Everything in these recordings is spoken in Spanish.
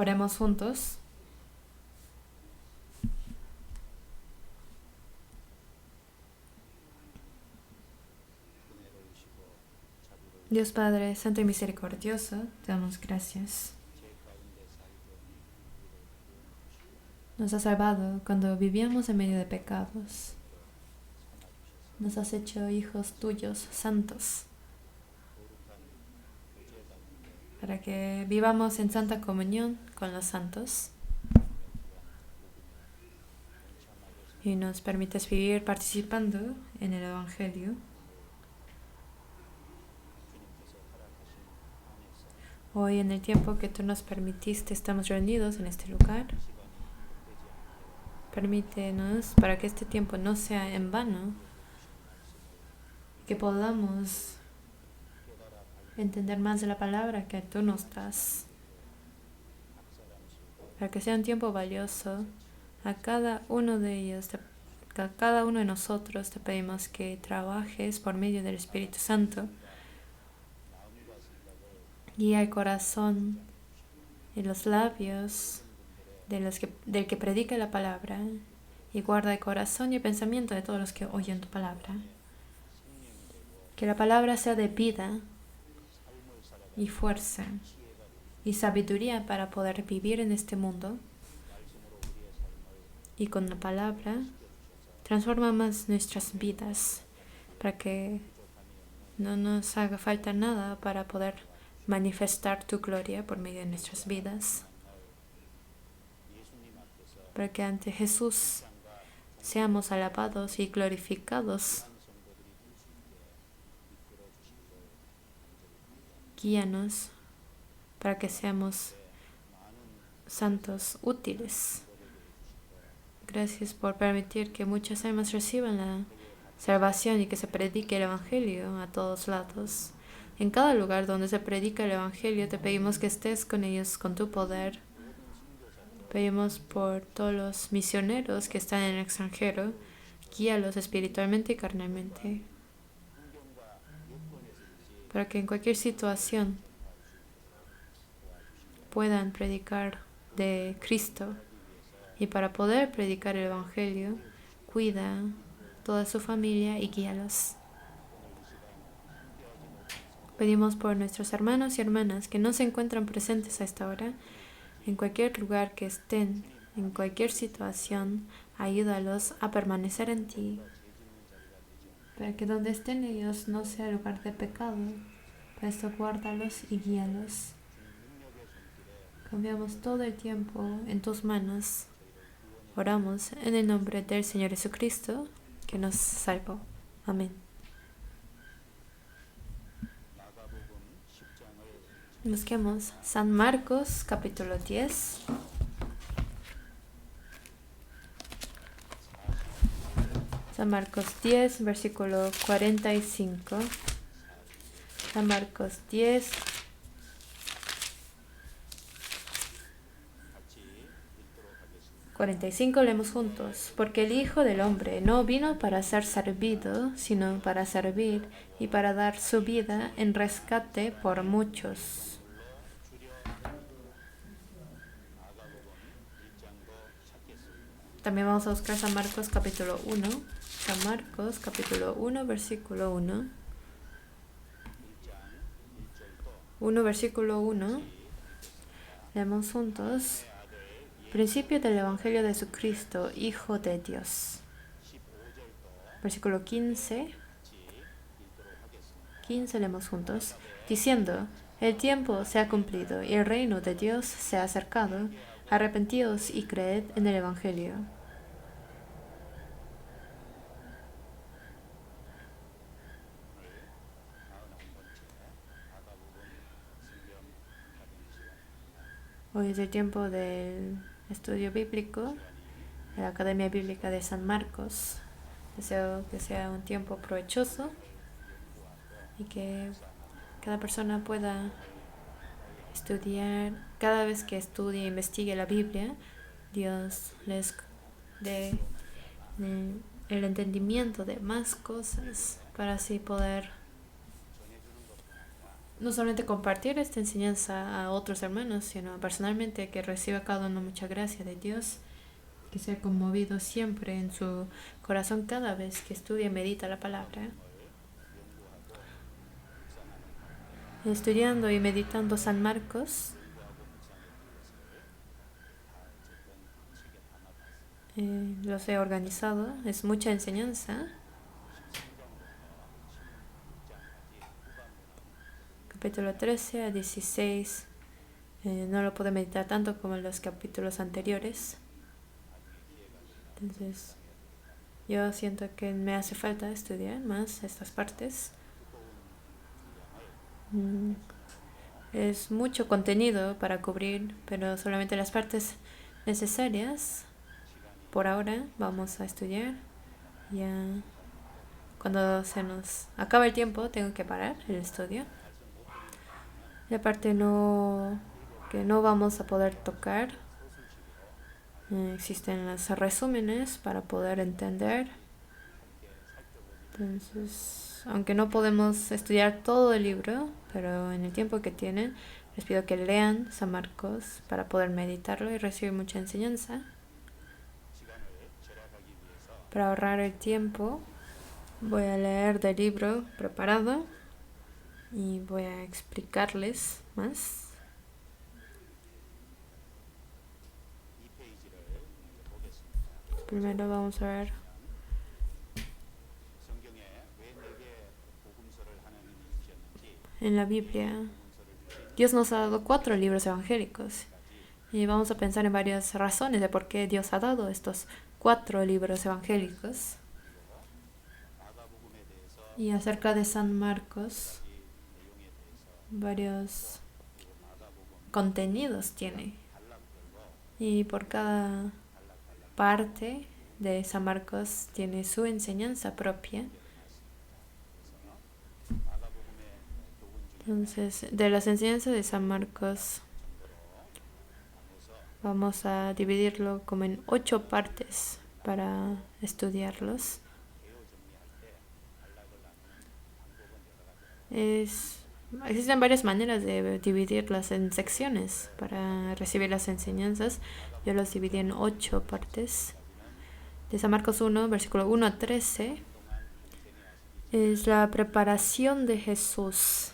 Oremos juntos. Dios Padre, Santo y Misericordioso, te damos gracias. Nos has salvado cuando vivíamos en medio de pecados. Nos has hecho hijos tuyos, santos, para que vivamos en santa comunión con los santos. Y nos permites vivir participando en el Evangelio. Hoy, en el tiempo que tú nos permitiste, estamos reunidos en este lugar. Permítenos, para que este tiempo no sea en vano, que podamos entender más de la palabra que tú nos das, para que sea un tiempo valioso. A cada uno de ellos, a cada uno de nosotros te pedimos que trabajes por medio del Espíritu Santo. Guía el corazón y los labios del que predica la palabra, y guarda el corazón y el pensamiento de todos los que oyen tu palabra. Que la palabra sea de vida y fuerza y sabiduría para poder vivir en este mundo. Y con la palabra transforma más nuestras vidas, para que no nos haga falta nada para poder manifestar tu gloria por medio de nuestras vidas. Para que ante Jesús seamos alabados y glorificados. Guíanos para que seamos santos útiles. Gracias por permitir que muchas almas reciban la salvación y que se predique el Evangelio a todos lados. En cada lugar donde se predica el Evangelio, te pedimos que estés con ellos con tu poder. Pedimos por todos los misioneros que están en el extranjero, guíalos espiritualmente y carnalmente, para que en cualquier situación puedan predicar de Cristo. Y para poder predicar el Evangelio, cuida toda su familia y guíalos. Pedimos por nuestros hermanos y hermanas que no se encuentran presentes a esta hora, en cualquier lugar que estén, en cualquier situación, ayúdalos a permanecer en ti, para que donde estén ellos no sea lugar de pecado. Para esto guárdalos y guíalos. Confiamos todo el tiempo en tus manos. Oramos en el nombre del Señor Jesucristo, que nos salvó. Amén. Busquemos San Marcos, capítulo 10. San Marcos 10, versículo 45. San Marcos 10, 45, leemos juntos. Porque el Hijo del Hombre no vino para ser servido, sino para servir y para dar su vida en rescate por muchos. También vamos a buscar San Marcos capítulo 1. San Marcos capítulo 1, versículo 1. 1, versículo 1. Leemos juntos. Principio del Evangelio de Jesucristo, Hijo de Dios. Versículo 15. 15 leemos juntos. Diciendo, el tiempo se ha cumplido y el reino de Dios se ha acercado. Arrepentíos y creed en el Evangelio. Hoy es el tiempo del estudio bíblico de la Academia Bíblica de San Marcos. Deseo que sea un tiempo provechoso y que cada persona pueda estudiar. Cada vez que estudie e investigue la Biblia, Dios les dé el entendimiento de más cosas para así poder no solamente compartir esta enseñanza a otros hermanos, sino personalmente que reciba cada uno mucha gracia de Dios, que sea conmovido siempre en su corazón cada vez que estudia y medita la palabra. Estudiando y meditando San Marcos, los he organizado, es mucha enseñanza. Capítulo 13 a 16 no lo puedo meditar tanto como en los capítulos anteriores. Entonces, yo siento que me hace falta estudiar más estas partes. Es mucho contenido para cubrir, pero solamente las partes necesarias. Por ahora vamos a estudiar. Ya cuando se nos acaba el tiempo tengo que parar el estudio. La parte que no vamos a poder tocar, existen los resúmenes para poder entender. Entonces, aunque no podemos estudiar todo el libro, pero en el tiempo que tienen, les pido que lean San Marcos para poder meditarlo y recibir mucha enseñanza. Para ahorrar el tiempo, voy a leer del libro preparado y voy a explicarles más. Primero vamos a ver en la Biblia. Dios nos ha dado 4 libros evangélicos y vamos a pensar en varias razones de por qué Dios ha dado estos 4 libros evangélicos. Y acerca de San Marcos, varios contenidos tiene. Y por cada parte de San Marcos tiene su enseñanza propia. Entonces, de las enseñanzas de San Marcos, vamos a dividirlo como en 8 partes para estudiarlos. Existen varias maneras de dividirlas en secciones para recibir las enseñanzas. Yo los dividí en 8 partes. De San Marcos 1, versículo 1 a 13, es la preparación de Jesús.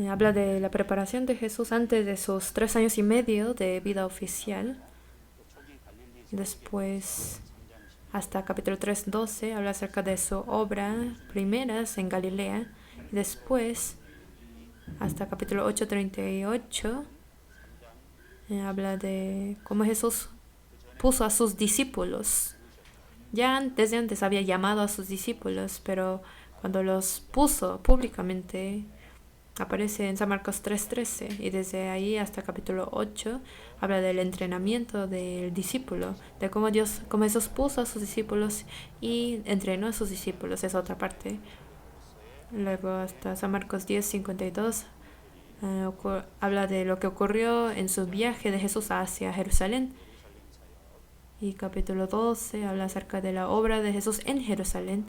Habla de la preparación de Jesús antes de sus 3 años y medio de vida oficial. Después, hasta capítulo 3, 12, habla acerca de su obra primeras en Galilea. Después, hasta capítulo 8, 38, habla de cómo Jesús puso a sus discípulos. Ya desde antes había llamado a sus discípulos, pero cuando los puso públicamente, aparece en San Marcos 3:13, y desde ahí hasta capítulo 8 habla del entrenamiento del discípulo, de cómo Jesús puso a sus discípulos y entrenó a sus discípulos. Es otra parte. Luego hasta San Marcos 10:52 habla de lo que ocurrió en su viaje de Jesús hacia Jerusalén. Y capítulo 12 habla acerca de la obra de Jesús en Jerusalén,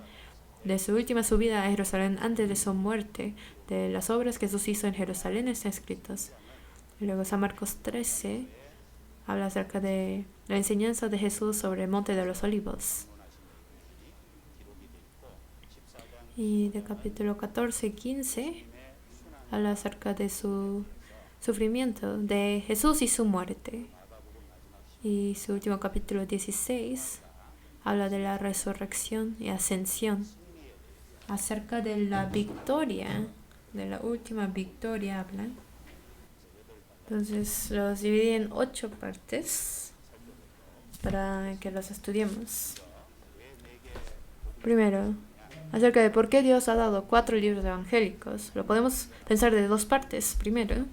de su última subida a Jerusalén antes de su muerte, de las obras que Jesús hizo en Jerusalén están escritas. Y luego San Marcos 13 habla acerca de la enseñanza de Jesús sobre el Monte de los Olivos. Y de capítulo 14 y 15 habla acerca de su sufrimiento, de Jesús y su muerte. Y su último capítulo 16 habla de la resurrección y ascensión. Acerca de la victoria, de la última victoria habla. Entonces los dividí en 8 partes para que los estudiemos. Primero, acerca de por qué Dios ha dado 4 libros evangélicos. Lo podemos pensar de 2 partes. Primero,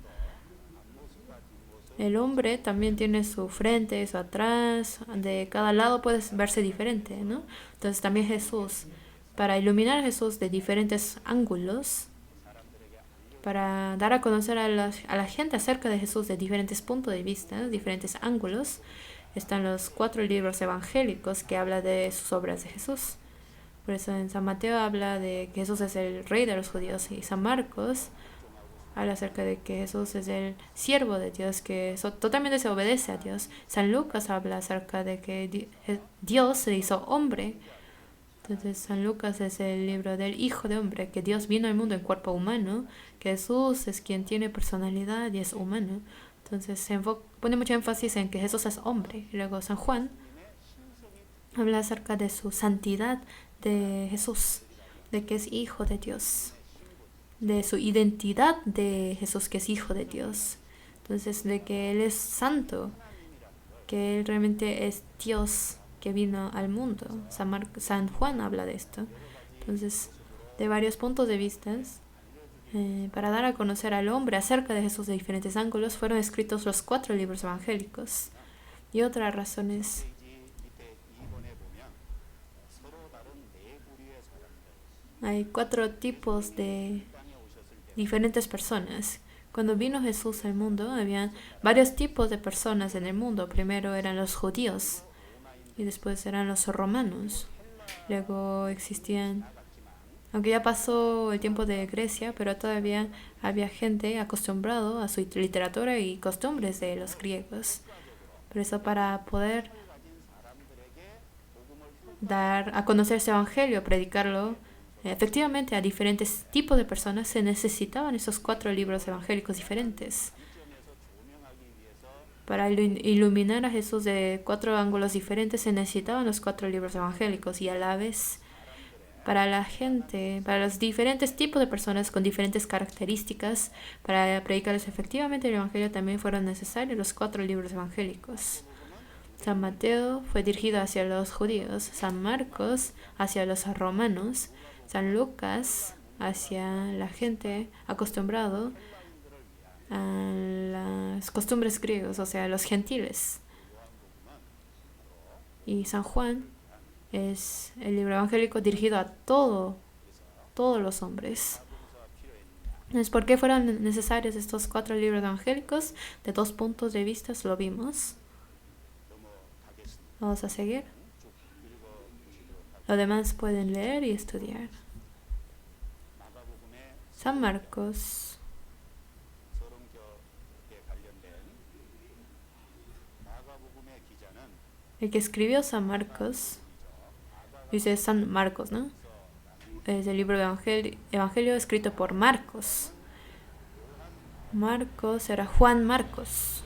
el hombre también tiene su frente, su atrás, de cada lado puede verse diferente, ¿no? Entonces también Jesús, para iluminar a Jesús de diferentes ángulos, para dar a conocer a la gente acerca de Jesús de diferentes puntos de vista, diferentes ángulos, están los 4 libros evangélicos que hablan de sus obras de Jesús. Por eso en San Mateo habla de que Jesús es el rey de los judíos, y San Marcos habla acerca de que Jesús es el siervo de Dios, que totalmente se obedece a Dios. San Lucas habla acerca de que Dios se hizo hombre. Entonces San Lucas es el libro del Hijo de Hombre, que Dios vino al mundo en cuerpo humano, que Jesús es quien tiene personalidad y es humano. Entonces pone mucho énfasis en que Jesús es hombre. Y luego San Juan habla acerca de su santidad de Jesús, de que es hijo de Dios, de su identidad de Jesús, que es hijo de Dios. Entonces, de que Él es santo, que Él realmente es Dios que vino al mundo. San Juan habla de esto. Entonces, de varios puntos de vista, para dar a conocer al hombre acerca de Jesús de diferentes ángulos, fueron escritos los 4 libros evangélicos. Y otras razones. Hay 4 tipos de diferentes personas. Cuando vino Jesús al mundo, había varios tipos de personas en el mundo. Primero eran los judíos y después eran los romanos. Luego existían, aunque ya pasó el tiempo de Grecia, pero todavía había gente acostumbrado a su literatura y costumbres de los griegos. Por eso, para poder dar a conocer ese evangelio, predicarlo efectivamente a diferentes tipos de personas, se necesitaban esos 4 libros evangélicos diferentes. Para iluminar a Jesús de 4 ángulos diferentes se necesitaban los 4 libros evangélicos, y a la vez para la gente, para los diferentes tipos de personas con diferentes características, para predicarles efectivamente el evangelio también fueron necesarios los 4 libros evangélicos. San Mateo fue dirigido hacia los judíos, San Marcos hacia los romanos, San Lucas hacia la gente acostumbrado a las costumbres griegas, o sea, los gentiles. Y San Juan es el libro evangélico dirigido a todos los hombres. Entonces, ¿por qué fueron necesarios estos 4 libros evangélicos? De 2 puntos de vista lo vimos. Vamos a seguir. Lo demás pueden leer y estudiar. San Marcos. El que escribió San Marcos, dice San Marcos, ¿no? Es el libro de Evangelio escrito por Marcos. Marcos era Juan Marcos.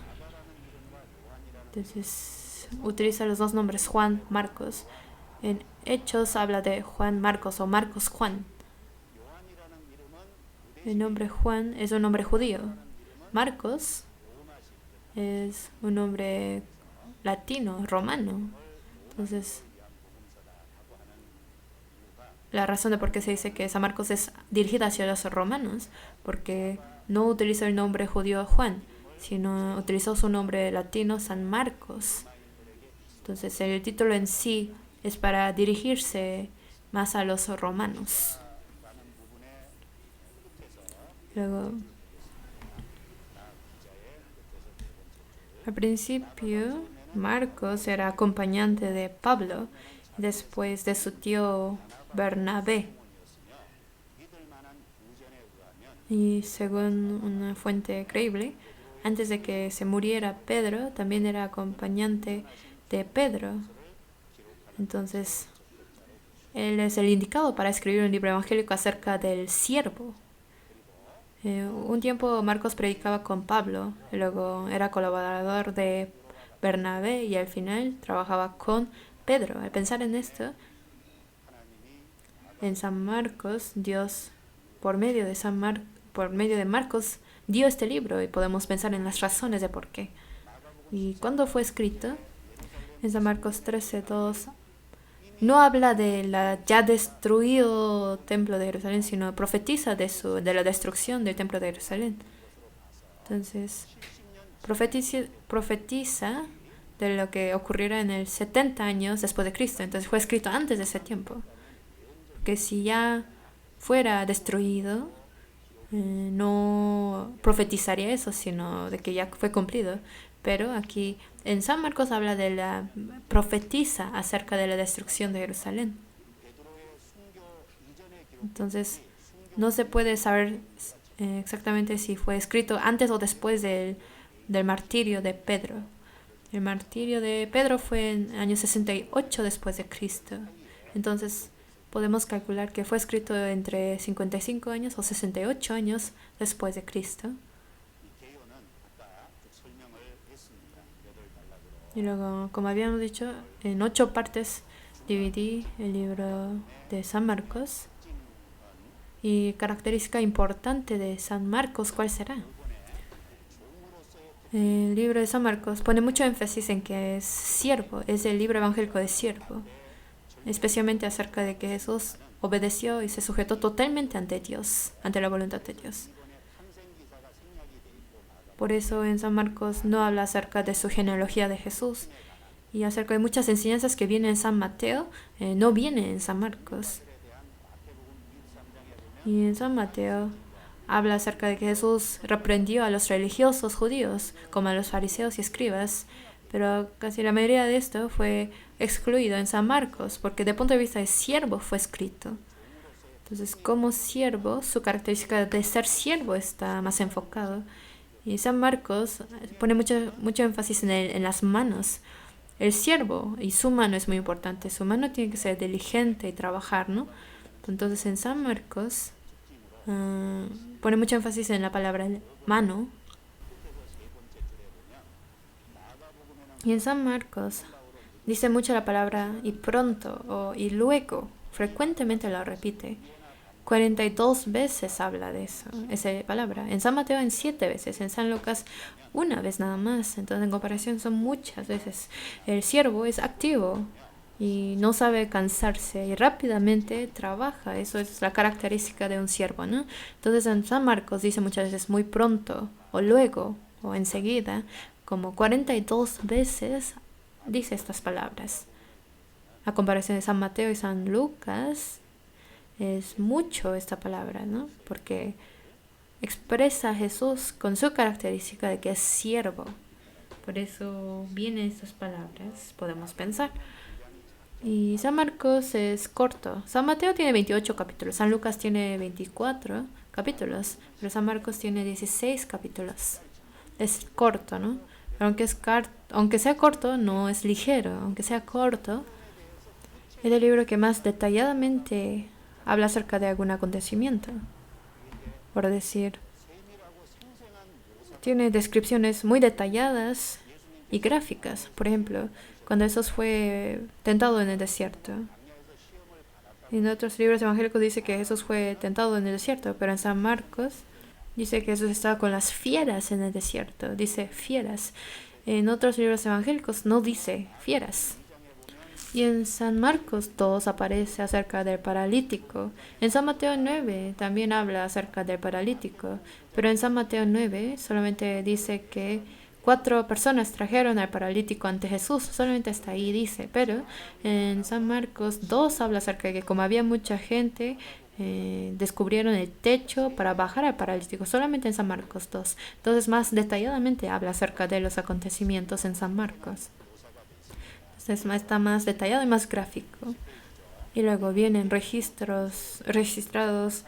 Entonces utiliza los 2 nombres, Juan, Marcos. En Hechos habla de Juan Marcos o Marcos Juan. El nombre Juan es un nombre judío. Marcos es un nombre latino, romano. Entonces, la razón de por qué se dice que San Marcos es dirigida hacia los romanos, porque no utilizó el nombre judío Juan, sino utilizó su nombre latino San Marcos. Entonces, el título en sí es para dirigirse más a los romanos. Luego, al principio, Marcos era acompañante de Pablo, después de su tío Bernabé. Y según una fuente creíble, antes de que se muriera Pedro, también era acompañante de Pedro. Entonces, él es el indicado para escribir un libro evangélico acerca del siervo. Un tiempo Marcos predicaba con Pablo, y luego era colaborador de Bernabé y al final trabajaba con Pedro. Al pensar en esto, en San Marcos, Dios, por medio de Marcos, dio este libro, y podemos pensar en las razones de por qué. ¿Y cuándo fue escrito? En San Marcos 13:2 no habla de la ya destruido templo de Jerusalén, sino profetiza de la destrucción del templo de Jerusalén. Entonces, profetiza de lo que ocurrirá en el 70 años después de Cristo. Entonces fue escrito antes de ese tiempo. Que si ya fuera destruido, no profetizaría eso, sino de que ya fue cumplido. Pero aquí en San Marcos habla de profetiza acerca de la destrucción de Jerusalén. Entonces, no se puede saber exactamente si fue escrito antes o después del martirio de Pedro. El martirio de Pedro fue en el año 68 después de Cristo. Entonces podemos calcular que fue escrito entre 55 años o 68 años después de Cristo. Y luego, como habíamos dicho, en 8 partes dividí el libro de San Marcos. Y característica importante de San Marcos, ¿cuál será? El libro de San Marcos pone mucho énfasis en que es siervo, es el libro evangélico de siervo, especialmente acerca de que Jesús obedeció y se sujetó totalmente ante Dios, ante la voluntad de Dios. Por eso en San Marcos no habla acerca de su genealogía de Jesús, y acerca de muchas enseñanzas que vienen en San Mateo, no vienen en San Marcos. Y en San Mateo habla acerca de que Jesús reprendió a los religiosos judíos, como a los fariseos y escribas, pero casi la mayoría de esto fue excluido en San Marcos, porque de punto de vista de siervo fue escrito. Entonces, como siervo, su característica de ser siervo está más enfocado. Y San Marcos pone mucho énfasis en las manos. El siervo y su mano es muy importante. Su mano tiene que ser diligente y trabajar, ¿no? Entonces, en San Marcos pone mucho énfasis en la palabra mano. Y en San Marcos dice mucho la palabra y pronto y luego. Frecuentemente lo repite. 42 veces habla de eso, esa palabra. En San Mateo en 7 veces, en San Lucas una vez nada más. Entonces en comparación son muchas veces. El siervo es activo y no sabe cansarse y rápidamente trabaja. Eso es la característica de un siervo, ¿no? Entonces en San Marcos dice muchas veces muy pronto o luego o enseguida, como 42 veces dice estas palabras. A comparación de San Mateo y San Lucas, es mucho esta palabra, ¿no? Porque expresa a Jesús con su característica de que es siervo. Por eso vienen estas palabras, podemos pensar. Y San Marcos es corto. San Mateo tiene 28 capítulos, San Lucas tiene 24 capítulos, pero San Marcos tiene 16 capítulos. Es corto, ¿no? Pero aunque sea corto, no es ligero. Aunque sea corto, es el libro que más detalladamente habla acerca de algún acontecimiento. Por decir, tiene descripciones muy detalladas y gráficas. Por ejemplo, cuando Jesús fue tentado en el desierto. En otros libros evangélicos dice que Jesús fue tentado en el desierto, pero en San Marcos dice que Jesús estaba con las fieras en el desierto. Dice fieras. En otros libros evangélicos no dice fieras. Y en San Marcos 2 aparece acerca del paralítico. En San Mateo 9 también habla acerca del paralítico. Pero en San Mateo 9 solamente dice que 4 personas trajeron al paralítico ante Jesús. Solamente hasta ahí dice. Pero en San Marcos 2 habla acerca de que como había mucha gente, descubrieron el techo para bajar al paralítico. Solamente en San Marcos 2. Entonces más detalladamente habla acerca de los acontecimientos en San Marcos. Está más detallado y más gráfico. Y luego vienen registros registrados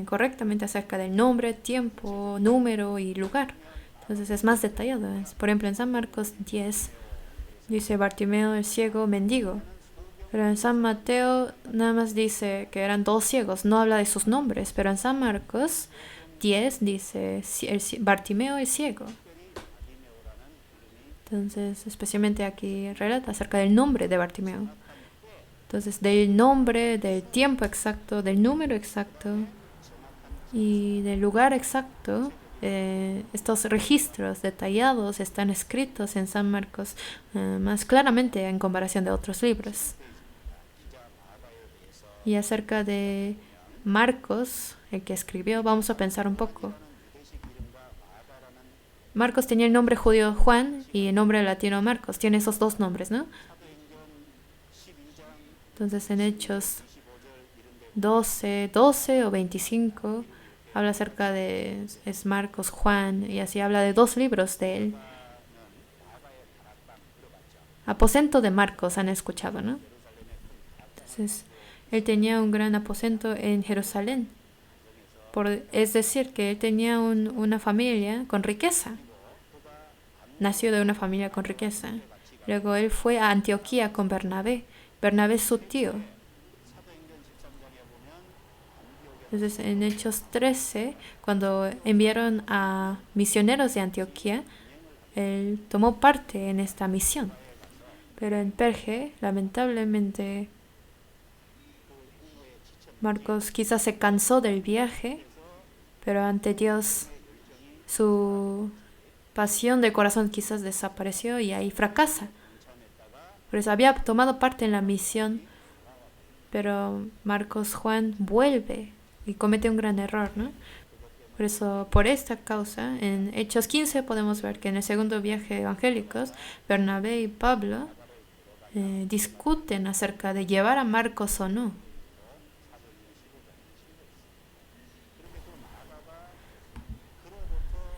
correctamente acerca del nombre, tiempo, número y lugar. Entonces es más detallado. Por ejemplo, en San Marcos 10 dice Bartimeo el ciego mendigo. Pero en San Mateo nada más dice que eran 2 ciegos. No habla de sus nombres. Pero en San Marcos 10 dice Bartimeo el ciego. Entonces, especialmente aquí relata acerca del nombre de Bartimeo. Entonces, del nombre, del tiempo exacto, del número exacto y del lugar exacto, estos registros detallados están escritos en San Marcos más claramente en comparación de otros libros. Y acerca de Marcos, el que escribió, vamos a pensar un poco. Marcos tenía el nombre judío Juan y el nombre latino Marcos. Tiene esos 2 nombres, ¿no? Entonces en Hechos 12 o 25 habla acerca de es Marcos, Juan, y así habla de 2 libros de él. Aposento de Marcos, han escuchado, ¿no? Entonces él tenía un gran aposento en Jerusalén. Es decir, que él tenía una familia con riqueza. Nació de una familia con riqueza. Luego él fue a Antioquía con Bernabé. Bernabé es su tío. Entonces, en Hechos 13, cuando enviaron a misioneros de Antioquía, él tomó parte en esta misión. Pero en Perge, lamentablemente, Marcos quizás se cansó del viaje, pero ante Dios su pasión de corazón quizás desapareció y ahí fracasa. Por eso había tomado parte en la misión, pero Marcos Juan vuelve y comete un gran error, ¿no? Por eso, por esta causa, en Hechos 15 podemos ver que en el segundo viaje evangélicos, Bernabé y Pablo discuten acerca de llevar a Marcos o no.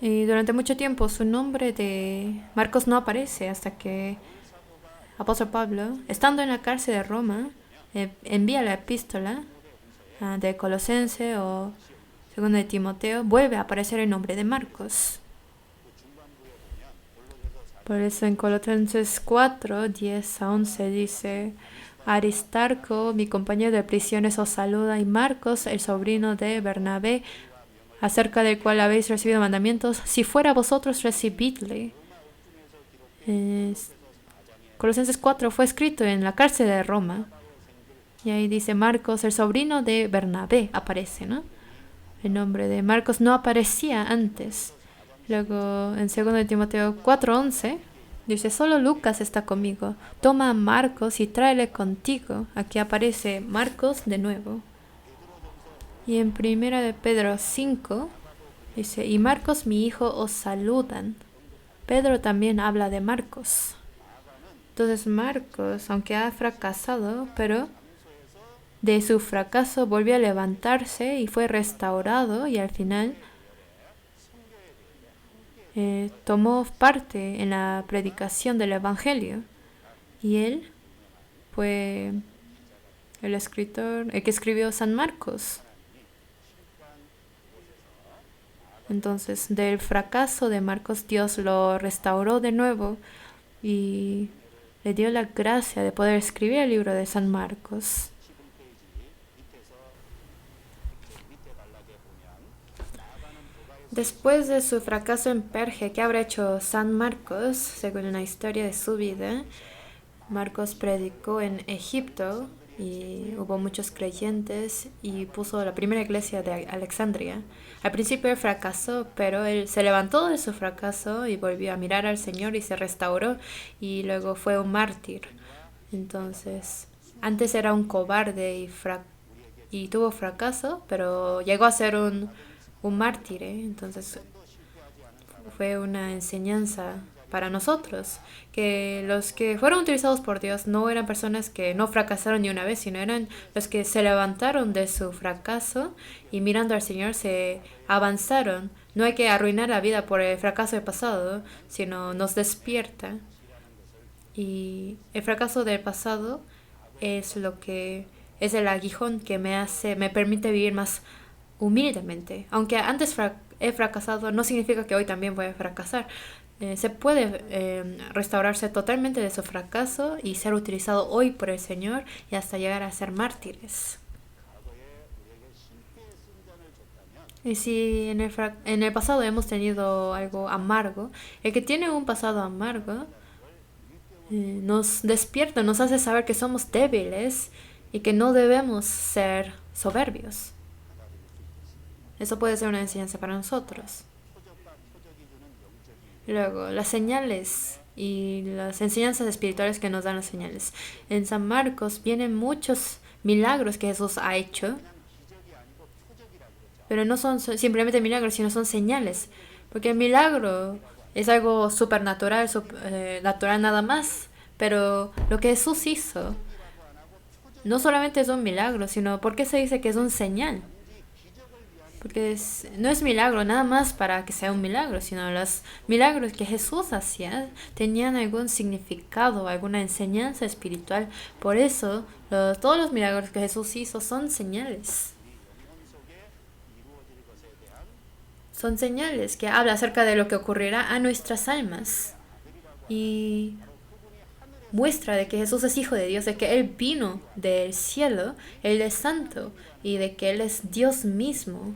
Y durante mucho tiempo su nombre de Marcos no aparece hasta que apóstol Pablo, estando en la cárcel de Roma, envía la epístola de Colosense o segundo de Timoteo, vuelve a aparecer el nombre de Marcos. Por eso en Colosenses 4, 10 a 11 dice: Aristarco, mi compañero de prisiones, os saluda, y Marcos, el sobrino de Bernabé, acerca del cual habéis recibido mandamientos, si fuera vosotros, recibidle. Colosenses 4 fue escrito en la cárcel de Roma. Y ahí dice Marcos, el sobrino de Bernabé, aparece, ¿no? El nombre de Marcos no aparecía antes. Luego, en 2 de Timoteo 4:11, dice: solo Lucas está conmigo. Toma a Marcos y tráele contigo. Aquí aparece Marcos de nuevo. Y en 1 de Pedro 5, dice: y Marcos, mi hijo, os saludan. Pedro también habla de Marcos. Entonces Marcos, aunque ha fracasado, pero de su fracaso volvió a levantarse y fue restaurado, y al final tomó parte en la predicación del Evangelio. Y él fue el escritor, el que escribió San Marcos. Entonces, del fracaso de Marcos, Dios lo restauró de nuevo y le dio la gracia de poder escribir el libro de San Marcos. Después de su fracaso en Perge, ¿qué habrá hecho San Marcos? Según una historia de su vida, Marcos predicó en Egipto y hubo muchos creyentes y puso la primera iglesia de Alejandría. Al principio él fracasó, pero él se levantó de su fracaso y volvió a mirar al Señor y se restauró, y luego fue un mártir. Entonces, antes era un cobarde y tuvo fracaso, pero llegó a ser un mártir, ¿eh? Entonces fue una enseñanza para nosotros, que los que fueron utilizados por Dios no eran personas que no fracasaron ni una vez, sino eran los que se levantaron de su fracaso y mirando al Señor se avanzaron. No hay que arruinar la vida por el fracaso del pasado, sino nos despierta. Y el fracaso del pasado es lo que es el aguijón que me permite vivir más humildemente. Aunque antes he fracasado, no significa que hoy también voy a fracasar. Se puede restaurarse totalmente de su fracaso y ser utilizado hoy por el Señor y hasta llegar a ser mártires. Y si en el pasado hemos tenido algo amargo, el que tiene un pasado amargo nos despierta, nos hace saber que somos débiles y que no debemos ser soberbios. Eso puede ser una enseñanza para nosotros. Luego, las señales y las enseñanzas espirituales que nos dan las señales. En San Marcos vienen muchos milagros que Jesús ha hecho, pero no son simplemente milagros, sino son señales. Porque el milagro es algo supernatural, natural nada más. Pero lo que Jesús hizo no solamente es un milagro, sino ¿por qué se dice que es un señal? Porque no es milagro nada más para que sea un milagro, sino los milagros que Jesús hacía tenían algún significado, alguna enseñanza espiritual. Por eso todos los milagros que Jesús hizo son señales. son señales que hablan acerca de lo que ocurrirá a nuestras almas. Y muestra de que Jesús es Hijo de Dios, de que Él vino del cielo, Él es santo y de que Él es Dios mismo.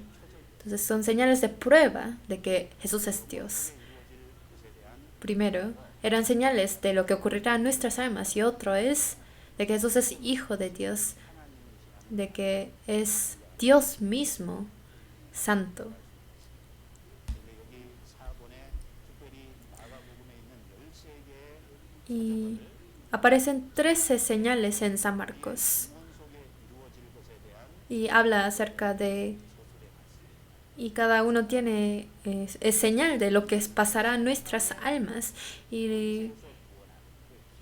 Entonces son señales de prueba de que Jesús es Dios. Primero, eran señales de lo que ocurrirá a nuestras almas y otro es de que Jesús es Hijo de Dios, de que es Dios mismo, santo. Y aparecen 13 señales en San Marcos. Y habla acerca de... Y cada uno tiene es señal de lo que pasará en nuestras almas. Y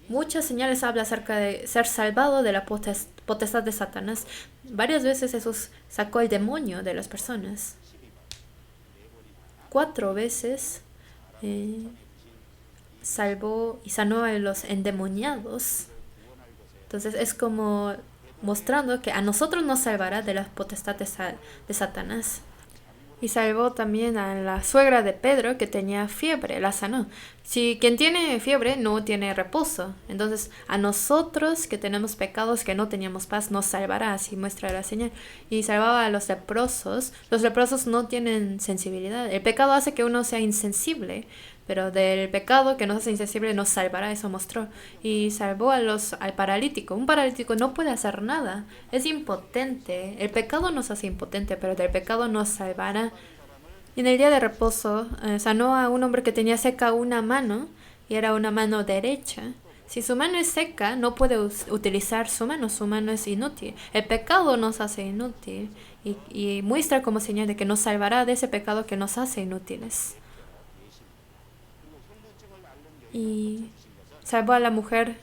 muchas señales habla acerca de ser salvado de la potestad de Satanás. Varias veces Jesús sacó el demonio de las personas. 4 veces salvó y sanó a los endemoniados. Entonces es como mostrando que a nosotros nos salvará de la potestad de Satanás. Y salvó también a la suegra de Pedro que tenía fiebre, la sanó. Si quien tiene fiebre no tiene reposo, entonces a nosotros que tenemos pecados que no teníamos paz nos salvará, así muestra la señal. Y salvaba a los leprosos no tienen sensibilidad. El pecado hace que uno sea insensible, pero del pecado que nos hace insensible nos salvará, eso mostró. Y salvó al paralítico. Un paralítico no puede hacer nada, es impotente. El pecado nos hace impotente, pero del pecado nos salvará. Y en el día de reposo sanó a un hombre que tenía seca una mano, y era una mano derecha. Si su mano es seca, no puede utilizar su mano es inútil. El pecado nos hace inútil, y muestra como señal de que nos salvará de ese pecado que nos hace inútiles. Y sanó a la mujer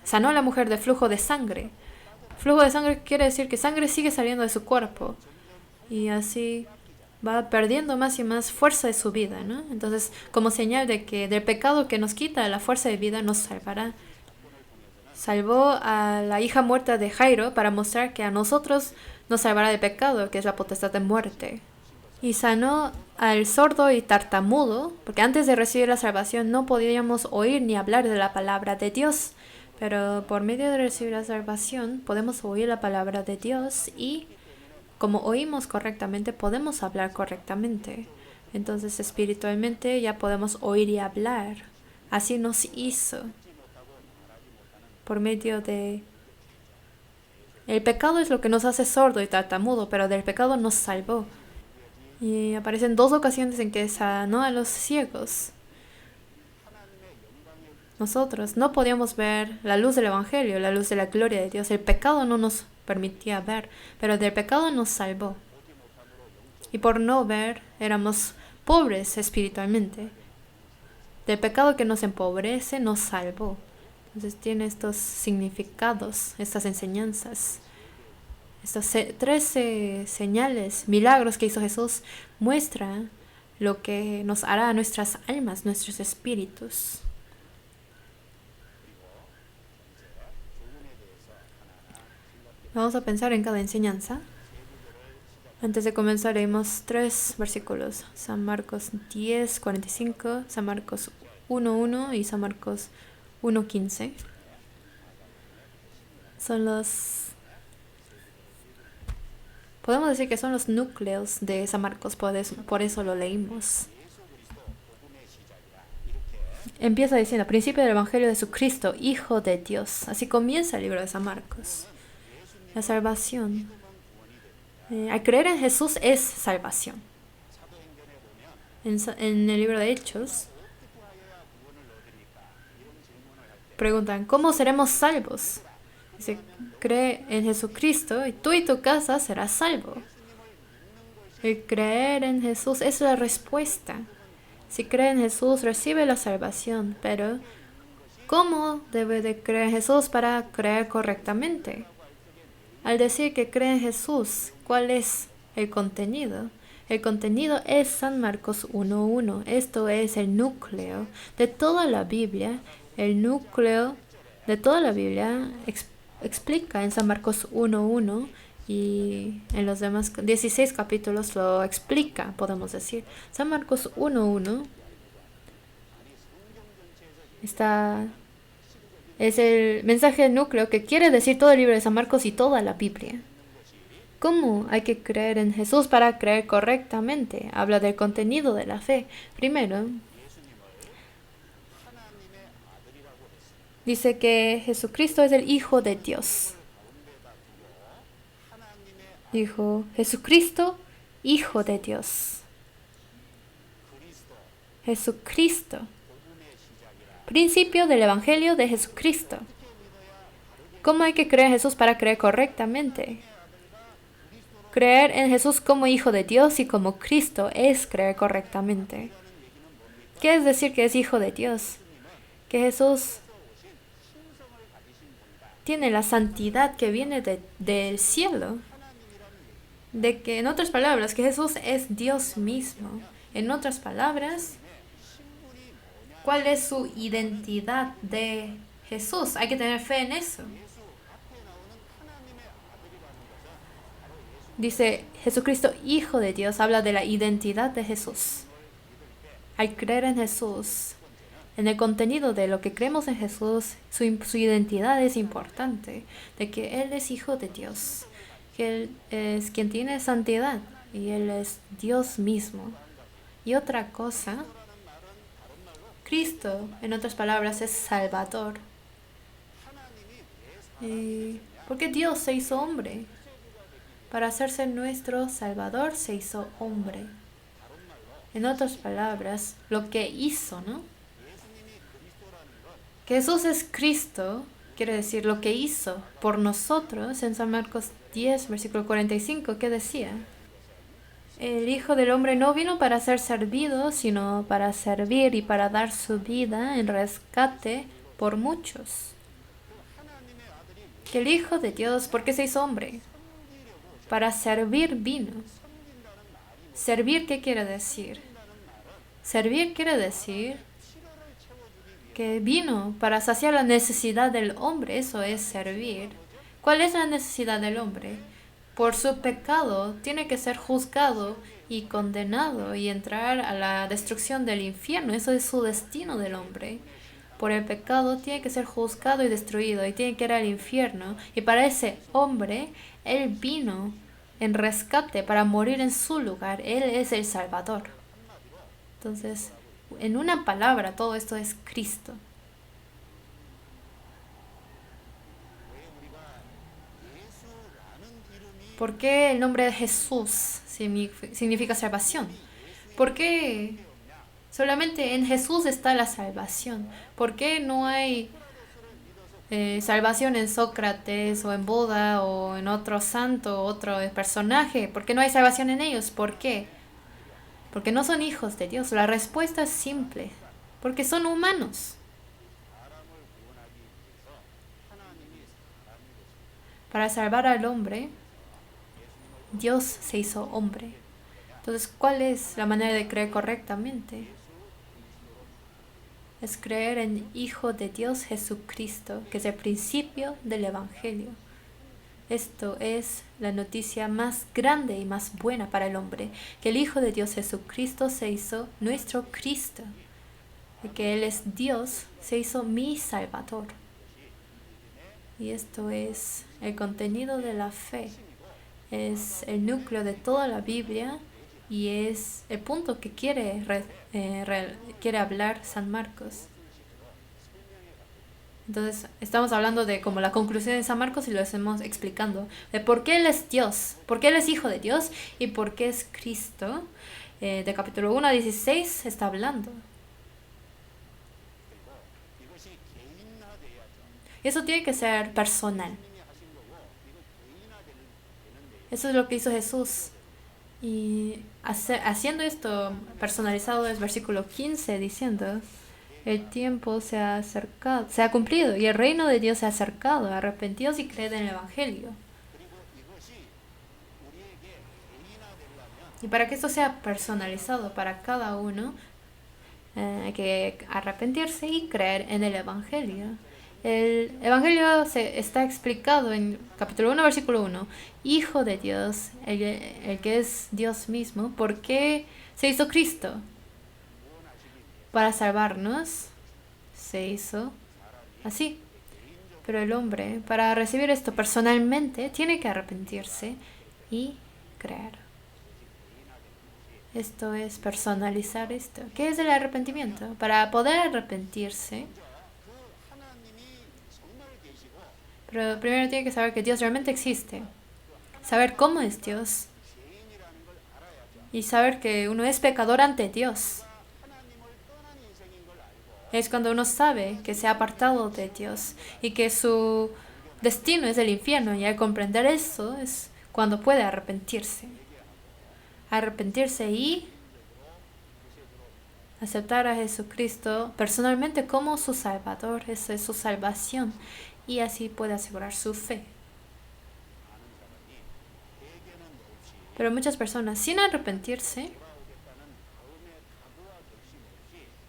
de flujo de sangre. Flujo de sangre quiere decir que sangre sigue saliendo de su cuerpo y así va perdiendo más y más fuerza de su vida, ¿no? Entonces, como señal de que del pecado que nos quita la fuerza de vida nos salvará. Salvó a la hija muerta de Jairo para mostrar que a nosotros nos salvará del pecado, que es la potestad de muerte. Y sanó al sordo y tartamudo, porque antes de recibir la salvación no podíamos oír ni hablar de la palabra de Dios. Pero por medio de recibir la salvación podemos oír la palabra de Dios y como oímos correctamente podemos hablar correctamente. Entonces espiritualmente ya podemos oír y hablar. Así nos hizo. Por medio de... El pecado es lo que nos hace sordo y tartamudo, pero del pecado nos salvó. Y aparecen 2 ocasiones en que sanó a los ciegos. Nosotros no podíamos ver la luz del Evangelio, la luz de la gloria de Dios. El pecado no nos permitía ver, pero del pecado nos salvó. Y por no ver, éramos pobres espiritualmente. Del pecado que nos empobrece, nos salvó. Entonces tiene estos significados, estas enseñanzas. Estas 13 señales, milagros que hizo Jesús, muestran lo que nos hará a nuestras almas, nuestros espíritus. Vamos a pensar en cada enseñanza. Antes de comenzar, leemos 3 versículos. San Marcos 10:45, San Marcos 1:1 y San Marcos 1:15. Podemos decir que son los núcleos de San Marcos, por eso lo leímos. Empieza diciendo, principio del Evangelio de Jesucristo, Hijo de Dios. Así comienza el libro de San Marcos. La salvación. Al creer en Jesús es salvación. En el libro de Hechos, preguntan, ¿cómo seremos salvos? Dice, cree en Jesucristo y tú y tu casa serás salvo. El creer en Jesús es la respuesta. Si cree en Jesús, recibe la salvación. Pero, ¿cómo debe de creer en Jesús para creer correctamente? Al decir que cree en Jesús, ¿cuál es el contenido? El contenido es San Marcos 1:1. Esto es el núcleo de toda la Biblia. El núcleo de toda la Biblia explica en San Marcos 1:1 Y en los demás 16 capítulos lo explica, podemos decir. San Marcos 1:1 es el mensaje núcleo que quiere decir todo el libro de San Marcos y toda la Biblia. ¿Cómo hay que creer en Jesús para creer correctamente? Habla del contenido de la fe. Primero, dice que Jesucristo es el Hijo de Dios. Dijo, Jesucristo, Hijo de Dios. Jesucristo. Principio del Evangelio de Jesucristo. ¿Cómo hay que creer en Jesús para creer correctamente? Creer en Jesús como Hijo de Dios y como Cristo es creer correctamente. ¿Qué es decir que es Hijo de Dios? Que Jesús tiene la santidad que viene del cielo. De que, en otras palabras, que Jesús es Dios mismo. En otras palabras, ¿cuál es su identidad de Jesús? Hay que tener fe en eso. Dice Jesucristo, Hijo de Dios, habla de la identidad de Jesús. Al creer en Jesús, en el contenido de lo que creemos en Jesús, su identidad es importante, de que Él es Hijo de Dios, que Él es quien tiene santidad y Él es Dios mismo. Y otra cosa, Cristo, en otras palabras, es Salvador. Porque Dios se hizo hombre. Para hacerse nuestro Salvador se hizo hombre. En otras palabras, lo que hizo, ¿no? Que Jesús es Cristo, quiere decir lo que hizo por nosotros. En San Marcos 10, versículo 45, ¿qué decía? El Hijo del Hombre no vino para ser servido, sino para servir y para dar su vida en rescate por muchos. Que el Hijo de Dios, ¿por qué se hizo hombre? Para servir vino. ¿Servir qué quiere decir? Servir quiere decir que vino para saciar la necesidad del hombre. Eso es servir. ¿Cuál es la necesidad del hombre? Por su pecado tiene que ser juzgado y condenado y entrar a la destrucción del infierno. Eso es su destino del hombre. Por el pecado tiene que ser juzgado y destruido y tiene que ir al infierno. Y para ese hombre, Él vino en rescate para morir en su lugar. Él es el Salvador. Entonces, en una palabra, todo esto es Cristo. ¿Por qué el nombre de Jesús significa salvación? ¿Por qué solamente en Jesús está la salvación? ¿Por qué no hay salvación en Sócrates o en Buda o en otro santo, otro personaje? ¿Por qué no hay salvación en ellos? ¿Por qué? Porque no son hijos de Dios. La respuesta es simple. Porque son humanos. Para salvar al hombre, Dios se hizo hombre. Entonces, ¿cuál es la manera de creer correctamente? Es creer en Hijo de Dios Jesucristo, que es el principio del Evangelio. Esto es la noticia más grande y más buena para el hombre, que el Hijo de Dios Jesucristo se hizo nuestro Cristo, y que Él es Dios, se hizo mi Salvador. Y esto es el contenido de la fe, es el núcleo de toda la Biblia y es el punto que quiere hablar San Marcos. Entonces, estamos hablando de como la conclusión de San Marcos y lo estamos explicando. De por qué Él es Dios, por qué Él es Hijo de Dios y por qué es Cristo. De capítulo 1 a 16 está hablando. Y eso tiene que ser personal. Eso es lo que hizo Jesús. Y haciendo esto personalizado es versículo 15 diciendo: el tiempo se ha acercado, se ha cumplido y el reino de Dios se ha acercado. Arrepentíos y creed en el Evangelio. Y para que esto sea personalizado para cada uno, hay que arrepentirse y creer en el Evangelio. El Evangelio está explicado en capítulo 1, versículo 1. Hijo de Dios, el que es Dios mismo, ¿por qué se hizo Cristo? Para salvarnos, se hizo así. Pero el hombre, para recibir esto personalmente, tiene que arrepentirse y creer. Esto es personalizar esto. ¿Qué es el arrepentimiento? Para poder arrepentirse, pero primero tiene que saber que Dios realmente existe. Saber cómo es Dios. Y saber que uno es pecador ante Dios. Es cuando uno sabe que se ha apartado de Dios y que su destino es el infierno. Y al comprender eso es cuando puede arrepentirse. Arrepentirse y aceptar a Jesucristo personalmente como su Salvador. Eso es su salvación. Y así puede asegurar su fe. Pero muchas personas, sin arrepentirse,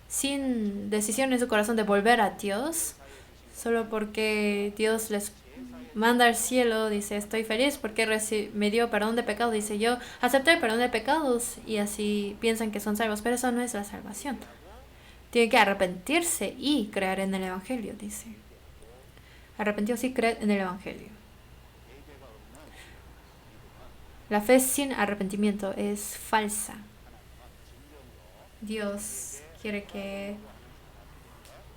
sin decisión en su corazón de volver a Dios, solo porque Dios les manda al cielo, dice, estoy feliz porque me dio perdón de pecados, dice, yo acepté el perdón de pecados, y así piensan que son salvos, pero eso no es la salvación. Tienen que arrepentirse y creer en el Evangelio, dice. Arrepentidos y creer en el Evangelio. La fe sin arrepentimiento es falsa. Dios quiere que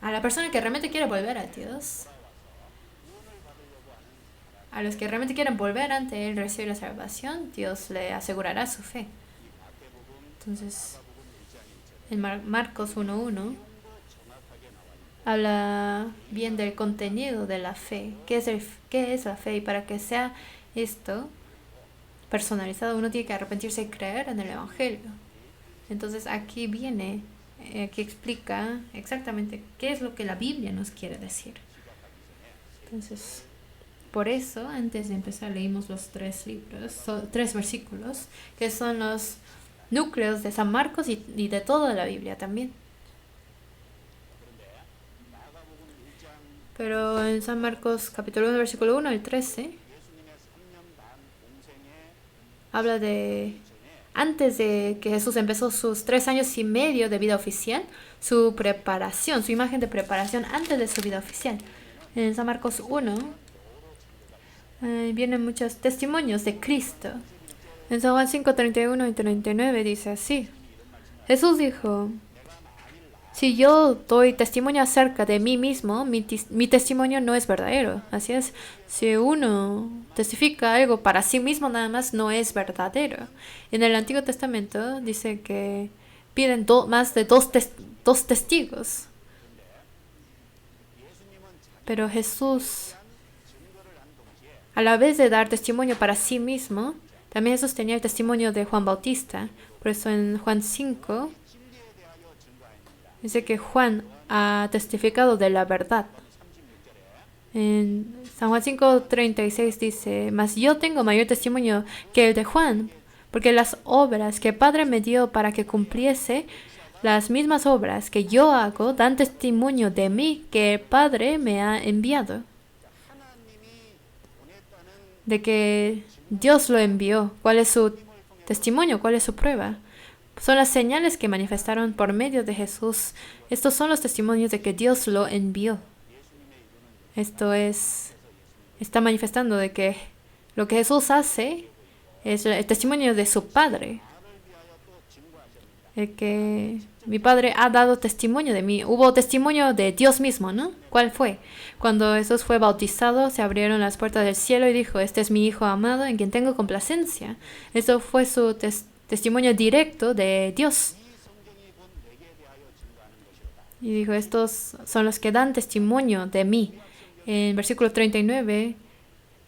a la persona que realmente quiere volver a Dios, a los que realmente quieren volver ante Él, recibir la salvación, Dios le asegurará su fe. Entonces, en Marcos 1:1 habla bien del contenido de la fe. ¿Qué es la fe? Y para que sea esto personalizado, uno tiene que arrepentirse y creer en el Evangelio. Entonces aquí viene, que explica exactamente qué es lo que la Biblia nos quiere decir. Entonces, por eso, antes de empezar, leímos los 3 versículos, que son los núcleos de San Marcos y de toda la Biblia también. Pero en San Marcos capítulo 1, versículo 1 al 13, habla de antes de que Jesús empezó sus 3 años y medio de vida oficial, su preparación, su imagen de preparación antes de su vida oficial. En San Marcos 1 vienen muchos testimonios de Cristo. En San Juan 5, 31 y 39 dice así. Jesús dijo, si yo doy testimonio acerca de mí mismo, mi testimonio no es verdadero. Así es, si uno testifica algo para sí mismo nada más, no es verdadero. En el Antiguo Testamento dice que piden más de dos testigos. Pero Jesús, a la vez de dar testimonio para sí mismo, también Jesús tenía el testimonio de Juan Bautista. Por eso en Juan 5 dice que Juan ha testificado de la verdad. En San Juan 5:36 dice, mas yo tengo mayor testimonio que el de Juan, porque las obras que el Padre me dio para que cumpliese, las mismas obras que yo hago, dan testimonio de mí que el Padre me ha enviado. De que Dios lo envió. ¿Cuál es su testimonio? ¿Cuál es su prueba? Son las señales que manifestaron por medio de Jesús. Estos son los testimonios de que Dios lo envió. Esto está manifestando de que lo que Jesús hace es el testimonio de su Padre. El que mi Padre ha dado testimonio de mí. Hubo testimonio de Dios mismo, ¿no? ¿Cuál fue? Cuando Jesús fue bautizado, se abrieron las puertas del cielo y dijo, este es mi Hijo amado en quien tengo complacencia. Eso fue su testimonio directo de Dios. Y dijo, estos son los que dan testimonio de mí. En versículo 39,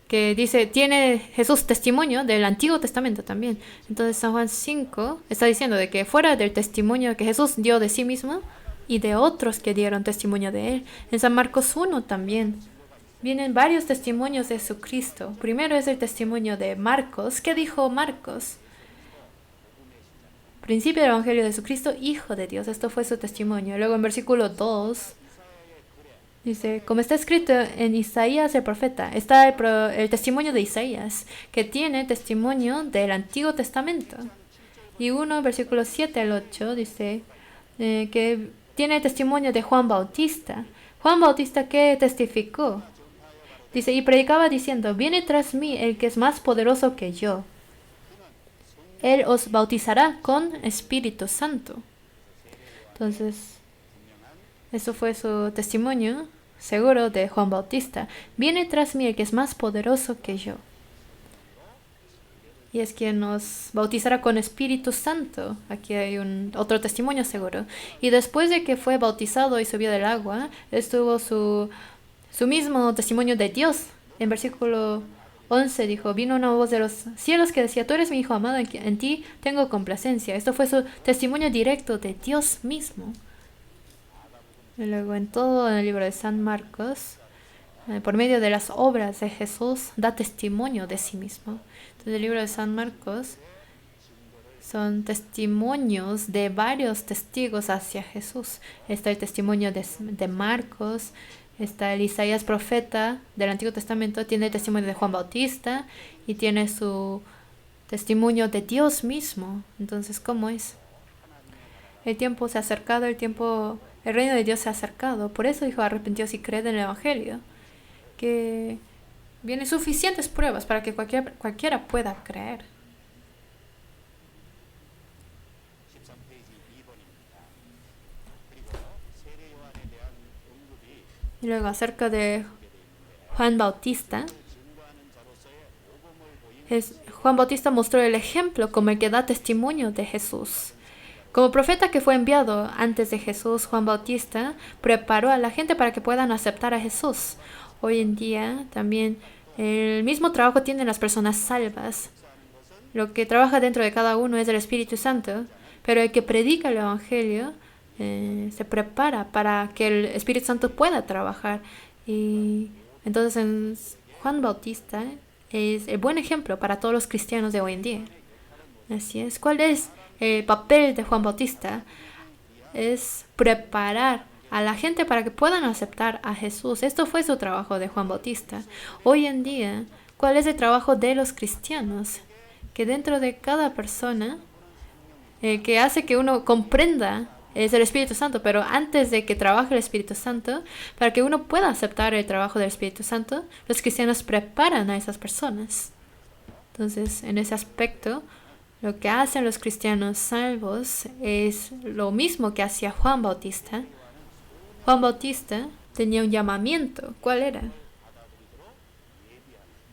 que dice, tiene Jesús testimonio del Antiguo Testamento también. Entonces San Juan 5 está diciendo de que fuera del testimonio que Jesús dio de sí mismo y de otros que dieron testimonio de él, en San Marcos 1 también vienen varios testimonios de Jesucristo. Primero es el testimonio de Marcos. ¿Qué dijo Marcos? Principio del Evangelio de Jesucristo, Hijo de Dios. Esto fue su testimonio. Luego en versículo 2 Dice, como está escrito en Isaías el profeta, está el testimonio de Isaías, que tiene testimonio del Antiguo Testamento. Y 1, versículos 7 al 8, dice que tiene testimonio de Juan Bautista. Juan Bautista que testificó. Dice, y predicaba diciendo, viene tras mí el que es más poderoso que yo. Él os bautizará con Espíritu Santo. Entonces, eso fue su testimonio seguro de Juan Bautista. Viene tras mí el que es más poderoso que yo. Y es quien nos bautizará con Espíritu Santo. Aquí hay otro testimonio seguro. Y después de que fue bautizado y subió del agua, estuvo su mismo testimonio de Dios. En versículo 11 dijo, vino una voz de los cielos que decía, tú eres mi hijo amado, en ti tengo complacencia. Esto fue su testimonio directo de Dios mismo. Y luego en todo el libro de San Marcos, por medio de las obras de Jesús, da testimonio de sí mismo. Entonces el libro de San Marcos son testimonios de varios testigos hacia Jesús. Está el testimonio de Marcos, está el Isaías profeta del Antiguo Testamento, tiene el testimonio de Juan Bautista y tiene su testimonio de Dios mismo. Entonces, ¿cómo es? El tiempo se ha acercado, el reino de Dios se ha acercado. Por eso dijo, arrepentíos y creed en el Evangelio. Que vienen suficientes pruebas para que cualquiera pueda creer. Y luego acerca de Juan Bautista. Juan Bautista mostró el ejemplo como el que da testimonio de Jesús. Como profeta que fue enviado antes de Jesús, Juan Bautista preparó a la gente para que puedan aceptar a Jesús. Hoy en día también el mismo trabajo tienen las personas salvas. Lo que trabaja dentro de cada uno es el Espíritu Santo, pero el que predica el Evangelio se prepara para que el Espíritu Santo pueda trabajar. Y entonces Juan Bautista es el buen ejemplo para todos los cristianos de hoy en día. Así es. ¿Cuál es el papel de Juan Bautista? Es preparar a la gente para que puedan aceptar a Jesús. Esto fue su trabajo de Juan Bautista. Hoy en día, ¿cuál es el trabajo de los cristianos? Que dentro de cada persona, que hace que uno comprenda, es el Espíritu Santo, pero antes de que trabaje el Espíritu Santo, para que uno pueda aceptar el trabajo del Espíritu Santo, los cristianos preparan a esas personas. Entonces, en ese aspecto, lo que hacen los cristianos salvos es lo mismo que hacía Juan Bautista. Juan Bautista tenía un llamamiento. ¿Cuál era?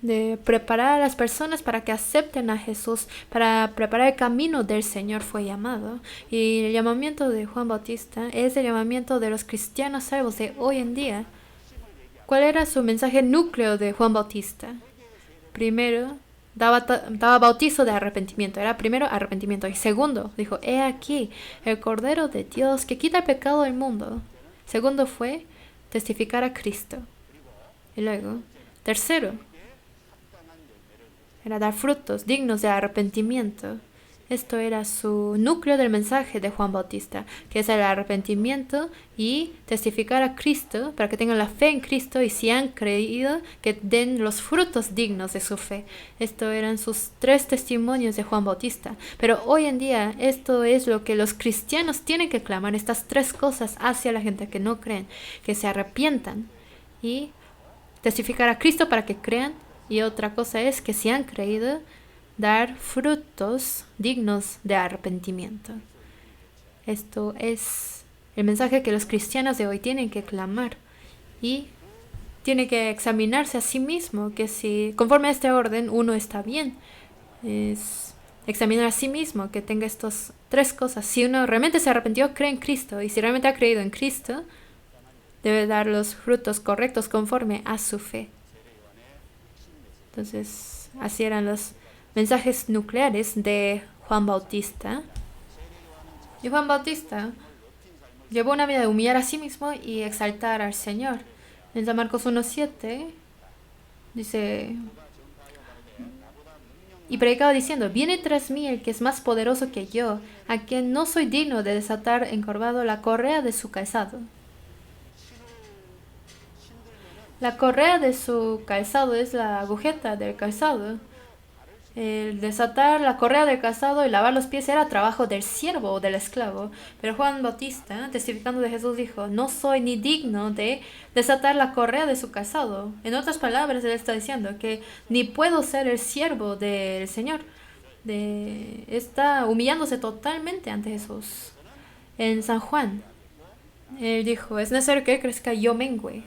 De preparar a las personas para que acepten a Jesús, para preparar el camino del Señor fue llamado. Y el llamamiento de Juan Bautista es el llamamiento de los cristianos salvos de hoy en día. ¿Cuál era su mensaje núcleo de Juan Bautista? Primero, daba bautizo de arrepentimiento. Era primero arrepentimiento. Y segundo, dijo, he aquí el Cordero de Dios que quita el pecado del mundo. Segundo fue testificar a Cristo. Y luego, tercero, era dar frutos dignos de arrepentimiento. Esto era su núcleo del mensaje de Juan Bautista, que es el arrepentimiento y testificar a Cristo para que tengan la fe en Cristo y si han creído, que den los frutos dignos de su fe. Esto eran sus 3 testimonios de Juan Bautista. Pero hoy en día esto es lo que los cristianos tienen que clamar, estas 3 cosas hacia la gente que no creen, que se arrepientan y testificar a Cristo para que crean. Y otra cosa es que si han creído, dar frutos dignos de arrepentimiento. Esto es el mensaje que los cristianos de hoy tienen que clamar y tienen que examinarse a sí mismo, que si conforme a este orden uno está bien. Es examinar a sí mismo, que tenga estas 3 cosas. Si uno realmente se arrepintió, cree en Cristo, y si realmente ha creído en Cristo, debe dar los frutos correctos conforme a su fe. Entonces, así eran los mensajes nucleares de Juan Bautista. Y Juan Bautista llevó una vida de humillar a sí mismo y exaltar al Señor. En San Marcos 1:7 dice, y predicaba diciendo, viene tras mí el que es más poderoso que yo, a quien no soy digno de desatar encorvado la correa de su calzado. La correa de su calzado es la agujeta del calzado. El desatar la correa del calzado y lavar los pies era trabajo del siervo o del esclavo. Pero Juan Bautista, testificando de Jesús, dijo, no soy ni digno de desatar la correa de su calzado. En otras palabras, él está diciendo que ni puedo ser el siervo del Señor. Está humillándose totalmente ante Jesús. En San Juan, él dijo, es necesario que él crezca y yo mengüe.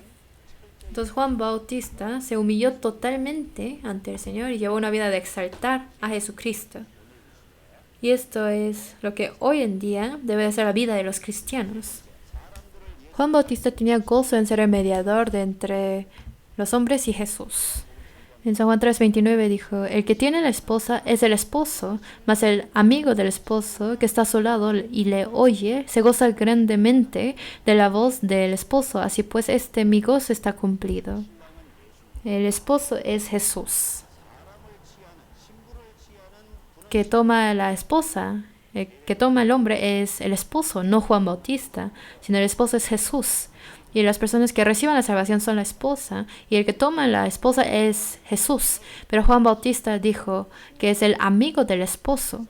Entonces Juan Bautista se humilló totalmente ante el Señor y llevó una vida de exaltar a Jesucristo. Y esto es lo que hoy en día debe de ser la vida de los cristianos. Juan Bautista tenía gozo en ser el mediador de entre los hombres y Jesús. En San Juan 3:29 dijo, el que tiene la esposa es el esposo, mas el amigo del esposo que está a su lado y le oye, se goza grandemente de la voz del esposo. Así pues, mi gozo está cumplido. El esposo es Jesús, que toma la esposa, que toma el hombre es el esposo, no Juan Bautista, sino el esposo es Jesús. Y las personas que reciban la salvación son la esposa. Y el que toma la esposa es Jesús. Pero Juan Bautista dijo que es el amigo del esposo.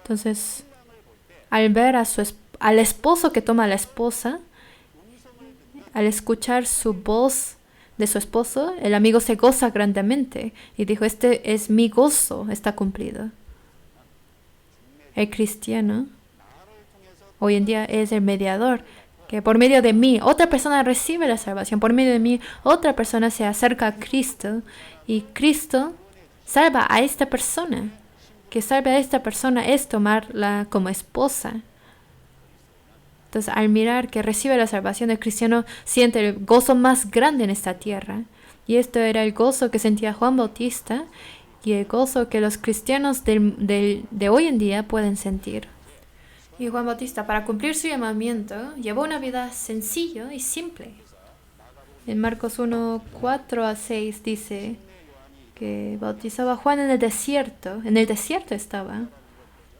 Entonces, al ver al esposo que toma a la esposa, al escuchar su voz de su esposo, el amigo se goza grandemente. Y dijo, este es mi gozo, está cumplido. El cristiano hoy en día es el mediador, que por medio de mí otra persona recibe la salvación, por medio de mí otra persona se acerca a Cristo y Cristo salva a esta persona. Que salve a esta persona es tomarla como esposa. Entonces, al mirar que recibe la salvación, el cristiano siente el gozo más grande en esta tierra. Y esto era el gozo que sentía Juan Bautista y el gozo que los cristianos de hoy en día pueden sentir. Y Juan Bautista, para cumplir su llamamiento, llevó una vida sencilla y simple. En Marcos 1:4-6 dice que bautizaba a Juan en el desierto. En el desierto estaba.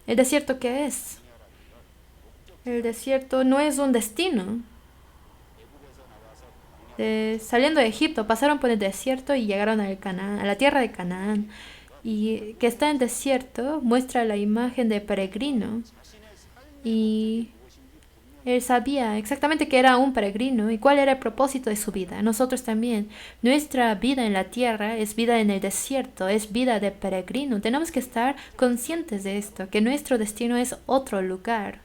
¿El desierto qué es? El desierto no es un destino. Saliendo de Egipto, pasaron por el desierto y llegaron a la tierra de Canaán. Y que está en desierto muestra la imagen de peregrino. Y él sabía exactamente que era un peregrino y cuál era el propósito de su vida. Nosotros también. Nuestra vida en la tierra es vida en el desierto, es vida de peregrino. Tenemos que estar conscientes de esto, que nuestro destino es otro lugar.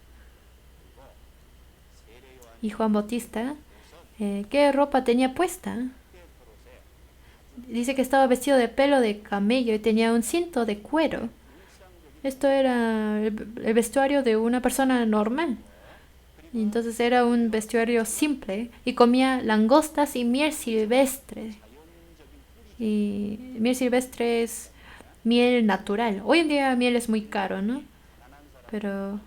Y Juan Bautista, ¿qué ropa tenía puesta? Dice que estaba vestido de pelo de camello y tenía un cinto de cuero. Esto era el vestuario de una persona normal. Y entonces era un vestuario simple y comía langostas y miel silvestre. Y miel silvestre es miel natural. Hoy en día miel es muy caro, ¿no? Pero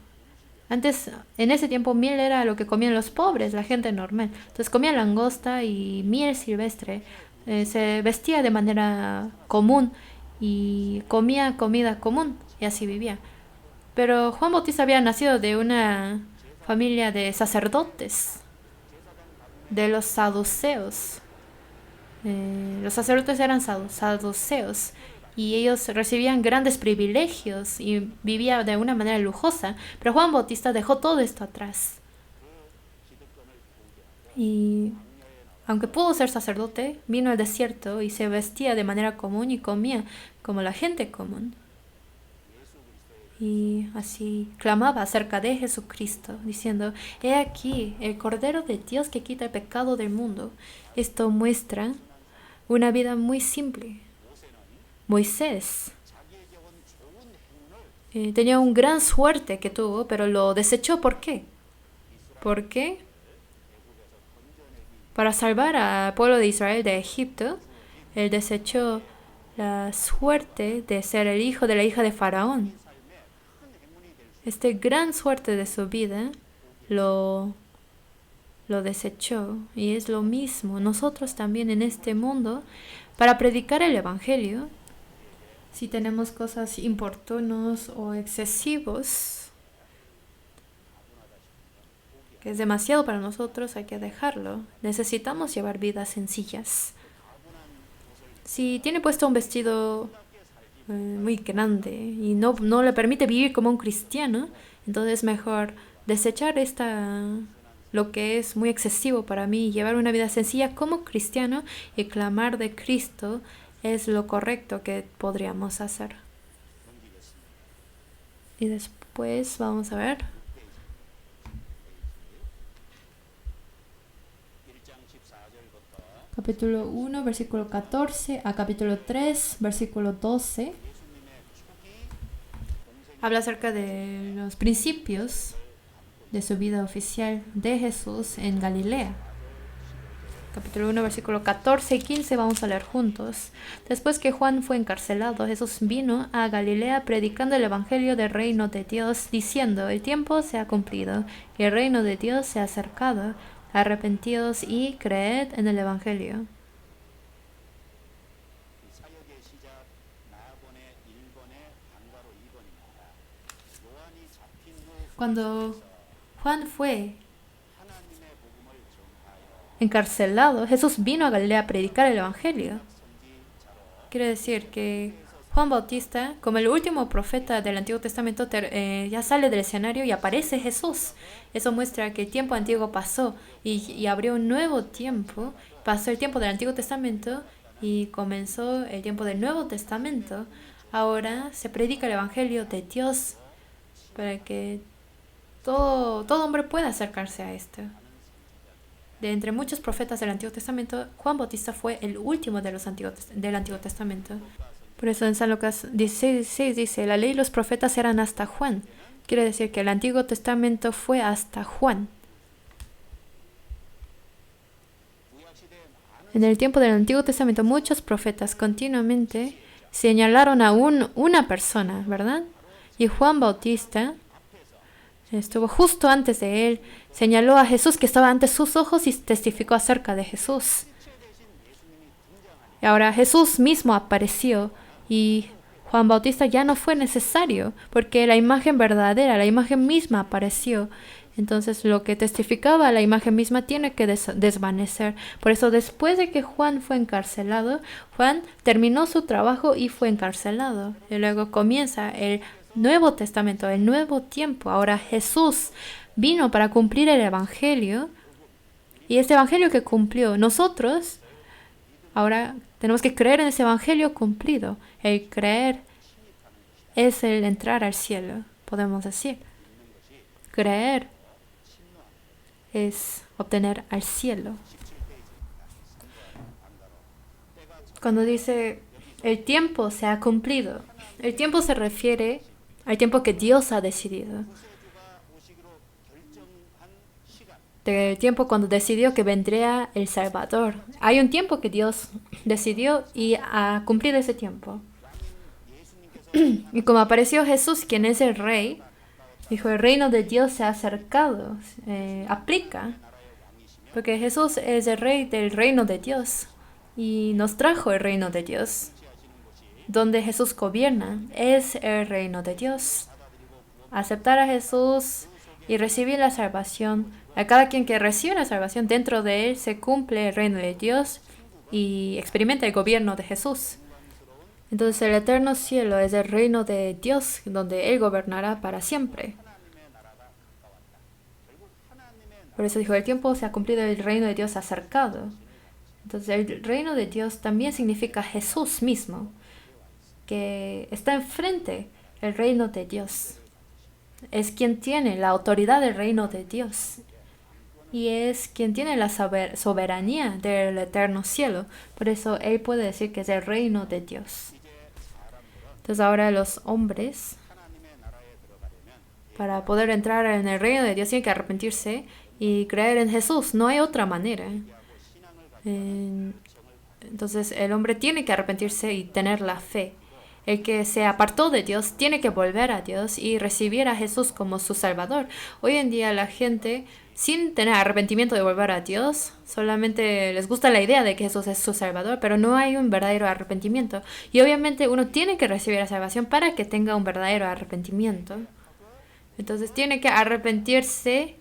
antes, en ese tiempo, miel era lo que comían los pobres, la gente normal. Entonces comía langosta y miel silvestre. Se vestía de manera común y comía comida común y así vivía. Pero Juan Bautista había nacido de una familia de sacerdotes, de los saduceos. Los sacerdotes eran saduceos y ellos recibían grandes privilegios y vivían de una manera lujosa. Pero Juan Bautista dejó todo esto atrás. Y aunque pudo ser sacerdote, vino al desierto y se vestía de manera común y comía como la gente común. Y así clamaba acerca de Jesucristo, diciendo, he aquí el Cordero de Dios que quita el pecado del mundo. Esto muestra una vida muy simple. Moisés tenía un gran suerte que tuvo, pero lo desechó. ¿Por qué? ¿Por qué? Para salvar al pueblo de Israel de Egipto, él desechó la suerte de ser el hijo de la hija de Faraón. Esta gran suerte de su vida lo desechó. Y es lo mismo. Nosotros también en este mundo, para predicar el Evangelio, si tenemos cosas importunos o excesivos que es demasiado para nosotros, hay que dejarlo. Necesitamos llevar vidas sencillas. Si tiene puesto un vestido muy grande y no le permite vivir como un cristiano, entonces es mejor desechar lo que es muy excesivo para mí y llevar una vida sencilla como cristiano y clamar de Cristo es lo correcto que podríamos hacer. Y después vamos a ver. Capítulo 1, versículo 14 a capítulo 3, versículo 12. Habla acerca de los principios de su vida oficial de Jesús en Galilea. Capítulo 1, versículo 14 y 15 vamos a leer juntos. Después que Juan fue encarcelado, Jesús vino a Galilea predicando el evangelio del reino de Dios, diciendo: el tiempo se ha cumplido y el reino de Dios se ha acercado. Arrepentíos y creed en el evangelio. Cuando Juan fue encarcelado, Jesús vino a Galilea a predicar el evangelio. Quiere decir que Juan Bautista, como el último profeta del Antiguo Testamento, ya sale del escenario y aparece Jesús. Eso muestra que el tiempo antiguo pasó y abrió un nuevo tiempo. Pasó el tiempo del Antiguo Testamento y comenzó el tiempo del Nuevo Testamento. Ahora se predica el evangelio de Dios para que todo hombre pueda acercarse a esto. De entre muchos profetas del Antiguo Testamento, Juan Bautista fue el último del Antiguo Testamento. Por eso en San Lucas 16:16 dice: la ley y los profetas eran hasta Juan. Quiere decir que el Antiguo Testamento fue hasta Juan. En el tiempo del Antiguo Testamento, muchos profetas continuamente señalaron a una persona, ¿verdad? Y Juan Bautista estuvo justo antes de él, señaló a Jesús que estaba ante sus ojos y testificó acerca de Jesús. Y ahora Jesús mismo apareció y Juan Bautista ya no fue necesario porque la imagen verdadera, la imagen misma apareció. Entonces lo que testificaba la imagen misma tiene que desvanecer. Por eso después de que Juan fue encarcelado, Juan terminó su trabajo y fue encarcelado. Y luego comienza el Nuevo Testamento, el nuevo tiempo. Ahora Jesús vino para cumplir el evangelio y este evangelio que cumplió nosotros, ahora tenemos que creer en ese evangelio cumplido. El creer es el entrar al cielo, podemos decir. Creer es obtener al cielo. Cuando dice el tiempo se ha cumplido, el tiempo se refiere al tiempo que Dios ha decidido. Del tiempo cuando decidió que vendría el Salvador. Hay un tiempo que Dios decidió y ha cumplido ese tiempo. Y como apareció Jesús, quien es el Rey, dijo: el reino de Dios se ha acercado. Aplica. Porque Jesús es el Rey del reino de Dios. Y nos trajo el reino de Dios. Donde Jesús gobierna es el reino de Dios. Aceptar a Jesús y recibir la salvación. A cada quien que recibe la salvación, dentro de él se cumple el reino de Dios y experimenta el gobierno de Jesús. Entonces el eterno cielo es el reino de Dios, donde Él gobernará para siempre. Por eso dijo: el tiempo se ha cumplido, el reino de Dios acercado. Entonces el reino de Dios también significa Jesús mismo, que está enfrente del reino de Dios. Es quien tiene la autoridad del reino de Dios. Y es quien tiene la soberanía del eterno cielo. Por eso Él puede decir que es el reino de Dios. Entonces ahora los hombres, para poder entrar en el reino de Dios, tienen que arrepentirse y creer en Jesús. No hay otra manera. Entonces el hombre tiene que arrepentirse y tener la fe. El que se apartó de Dios tiene que volver a Dios y recibir a Jesús como su Salvador. Hoy en día la gente, sin tener arrepentimiento de volver a Dios, solamente les gusta la idea de que Jesús es su Salvador, pero no hay un verdadero arrepentimiento. Y obviamente uno tiene que recibir la salvación para que tenga un verdadero arrepentimiento. Entonces tiene que arrepentirse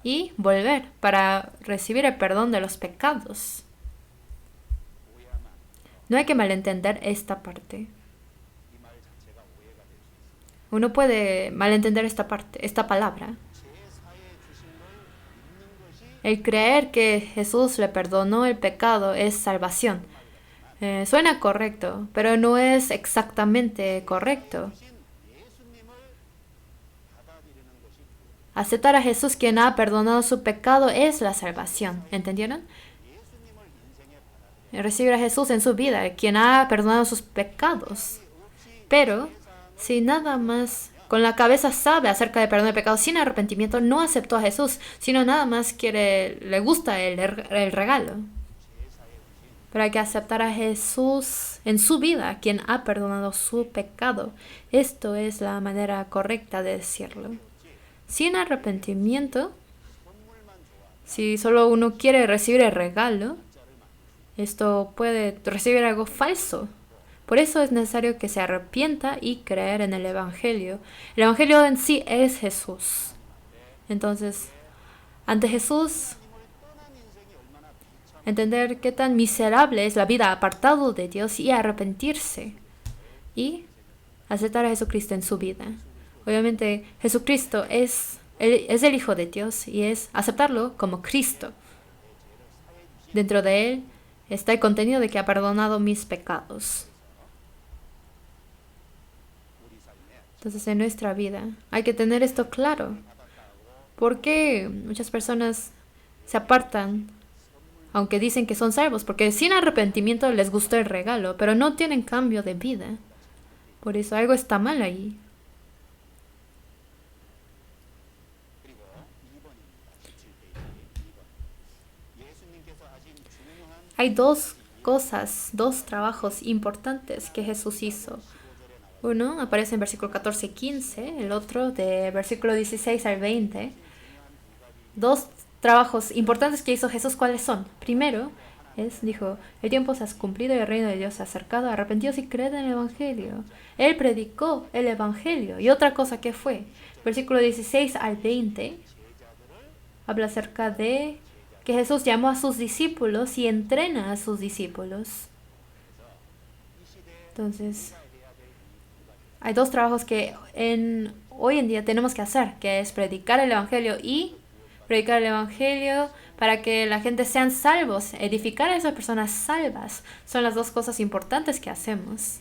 y volver para recibir el perdón de los pecados. No hay que malentender esta parte. Uno puede malentender esta parte, esta palabra. El creer que Jesús le perdonó el pecado es salvación. Suena correcto, pero no es exactamente correcto. Aceptar a Jesús, quien ha perdonado su pecado, es la salvación. ¿Entendieron? Recibir a Jesús en su vida, quien ha perdonado sus pecados. Pero, si nada más con la cabeza sabe acerca del perdón de pecados sin arrepentimiento, no aceptó a Jesús, sino nada más le gusta el regalo. Pero hay que aceptar a Jesús en su vida, quien ha perdonado su pecado. Esto es la manera correcta de decirlo. Sin arrepentimiento, si solo uno quiere recibir el regalo, esto puede recibir algo falso. Por eso es necesario que se arrepienta y creer en el Evangelio. El Evangelio en sí es Jesús. Entonces, ante Jesús, entender qué tan miserable es la vida apartado de Dios y arrepentirse. Y aceptar a Jesucristo en su vida. Obviamente, Jesucristo es el Hijo de Dios y es aceptarlo como Cristo. Dentro de Él está el contenido de que ha perdonado mis pecados. Entonces, en nuestra vida hay que tener esto claro. ¿Por qué muchas personas se apartan, aunque dicen que son salvos? Porque sin arrepentimiento les gustó el regalo, pero no tienen cambio de vida. Por eso algo está mal ahí. Hay dos trabajos importantes que Jesús hizo. Uno aparece en versículo 14 y 15, el otro de versículo 16 al 20. Dos trabajos importantes que hizo Jesús, ¿cuáles son? Primero, dijo, el tiempo se ha cumplido y el reino de Dios se ha acercado, arrepentíos y creed en el Evangelio. Él predicó el Evangelio. Y otra cosa que fue, versículo 16 al 20, habla acerca de que Jesús llamó a sus discípulos y entrena a sus discípulos. Entonces, hay dos trabajos que hoy en día tenemos que hacer, que es predicar el Evangelio para que la gente sean salvos, edificar a esas personas salvas. Son las dos cosas importantes que hacemos.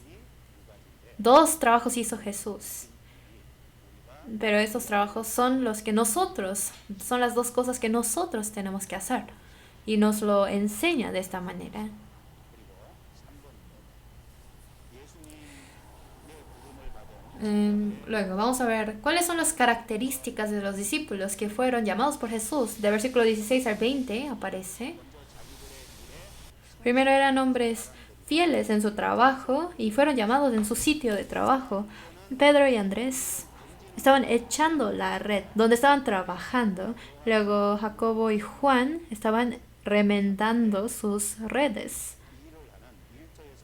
Dos trabajos hizo Jesús. Pero estos trabajos son las dos cosas que nosotros tenemos que hacer. Y nos lo enseña de esta manera. Luego vamos a ver cuáles son las características de los discípulos que fueron llamados por Jesús. De versículo 16 al 20 aparece. Primero eran hombres fieles en su trabajo y fueron llamados en su sitio de trabajo. Pedro y Andrés estaban echando la red donde estaban trabajando. Luego Jacobo y Juan estaban remendando sus redes.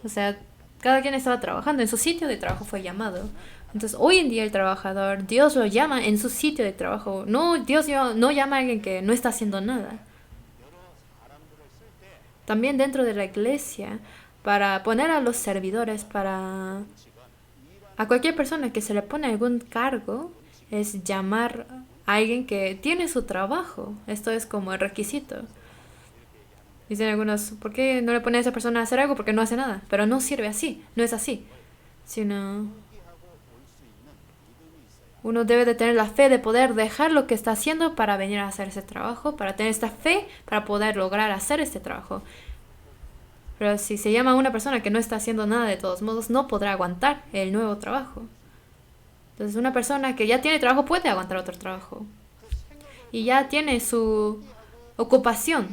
O sea, cada quien estaba trabajando en su sitio de trabajo, fue llamado. Entonces, hoy en día el trabajador, Dios lo llama en su sitio de trabajo. No, Dios no llama a alguien que no está haciendo nada. También dentro de la iglesia, para poner a los servidores, a cualquier persona que se le pone algún cargo, es llamar a alguien que tiene su trabajo. Esto es como el requisito. Dicen algunos, ¿por qué no le pone a esa persona a hacer algo? Porque no hace nada. Pero no sirve así, no es así. Sino uno debe de tener la fe de poder dejar lo que está haciendo para venir a hacer ese trabajo, para tener esta fe para poder lograr hacer este trabajo. Pero si se llama a una persona que no está haciendo nada de todos modos, no podrá aguantar el nuevo trabajo. Entonces una persona que ya tiene trabajo puede aguantar otro trabajo. Y ya tiene su ocupación.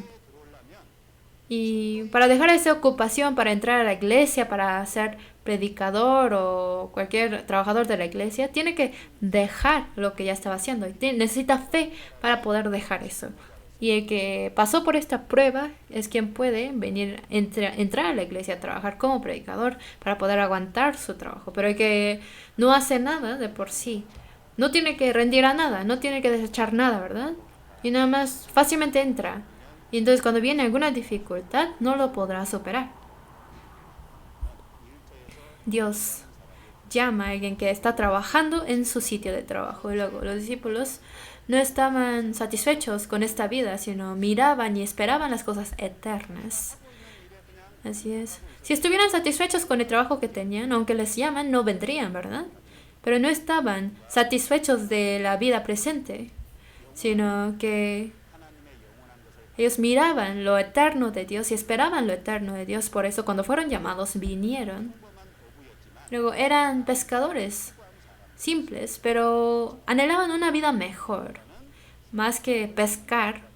Y para dejar esa ocupación, para entrar a la iglesia, para ser predicador o cualquier trabajador de la iglesia, tiene que dejar lo que ya estaba haciendo. Y necesita fe para poder dejar eso. Y el que pasó por esta prueba es quien puede venir, entrar a la iglesia a trabajar como predicador para poder aguantar su trabajo. Pero el que no hace nada de por sí, no tiene que rendir a nada, no tiene que desechar nada, ¿verdad? y nada más fácilmente entra. Y entonces cuando viene alguna dificultad, no lo podrá superar. Dios llama a alguien que está trabajando en su sitio de trabajo. Y luego los discípulos no estaban satisfechos con esta vida, sino miraban y esperaban las cosas eternas. Así es. Si estuvieran satisfechos con el trabajo que tenían, aunque les llaman, no vendrían, ¿verdad? Pero no estaban satisfechos de la vida presente, sino que ellos miraban lo eterno de Dios y esperaban lo eterno de Dios. Por eso cuando fueron llamados, vinieron. Luego eran pescadores simples, pero anhelaban una vida mejor. Más que pescar,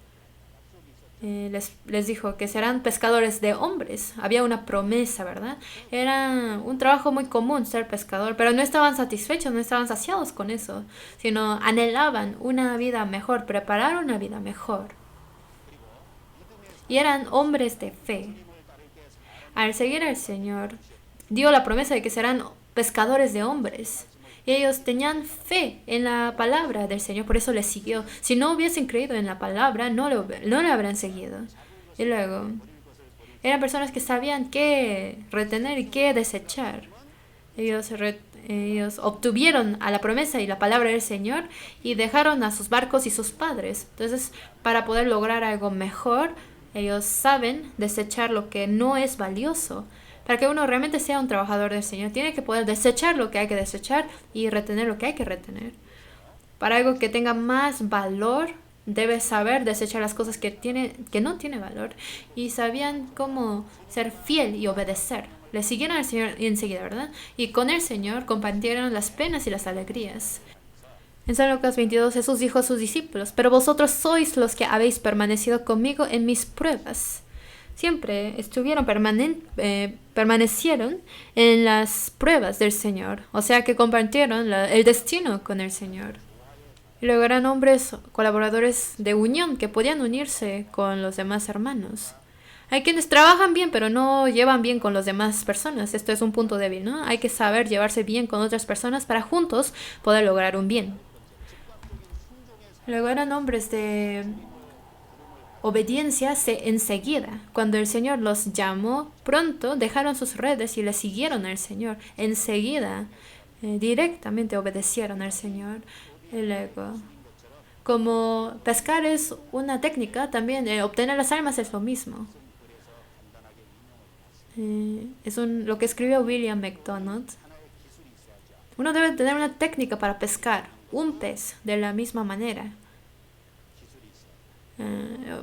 les dijo que serán pescadores de hombres. Había una promesa, ¿verdad? Era un trabajo muy común ser pescador, pero no estaban satisfechos, no estaban saciados con eso, sino anhelaban una vida mejor, preparar una vida mejor. Y eran hombres de fe. Al seguir al Señor, dio la promesa de que serán pescadores de hombres. Y ellos tenían fe en la palabra del Señor, por eso les siguió. Si no hubiesen creído en la palabra, no le habrían seguido. Y luego, eran personas que sabían qué retener y qué desechar. Ellos obtuvieron a la promesa y la palabra del Señor y dejaron a sus barcos y sus padres. Entonces, para poder lograr algo mejor, ellos saben desechar lo que no es valioso. Para que uno realmente sea un trabajador del Señor, tiene que poder desechar lo que hay que desechar y retener lo que hay que retener. Para algo que tenga más valor, debe saber desechar las cosas que no tiene valor. Y sabían cómo ser fiel y obedecer. Le siguieron al Señor enseguida, ¿verdad? Y con el Señor compartieron las penas y las alegrías. En San Lucas 22, Jesús dijo a sus discípulos: pero vosotros sois los que habéis permanecido conmigo en mis pruebas. Siempre permanecieron en las pruebas del Señor. O sea que compartieron el destino con el Señor. Y luego eran hombres colaboradores de unión que podían unirse con los demás hermanos. Hay quienes trabajan bien pero no llevan bien con las demás personas. Esto es un punto débil, ¿no? Hay que saber llevarse bien con otras personas para juntos poder lograr un bien. Luego eran hombres de obediencia enseguida. Cuando el Señor los llamó, pronto dejaron sus redes y le siguieron al Señor. Enseguida, directamente obedecieron al Señor. Y luego, como pescar es una técnica, también obtener las almas es lo mismo. Lo que escribió William MacDonald. Uno debe tener una técnica para pescar un pez de la misma manera.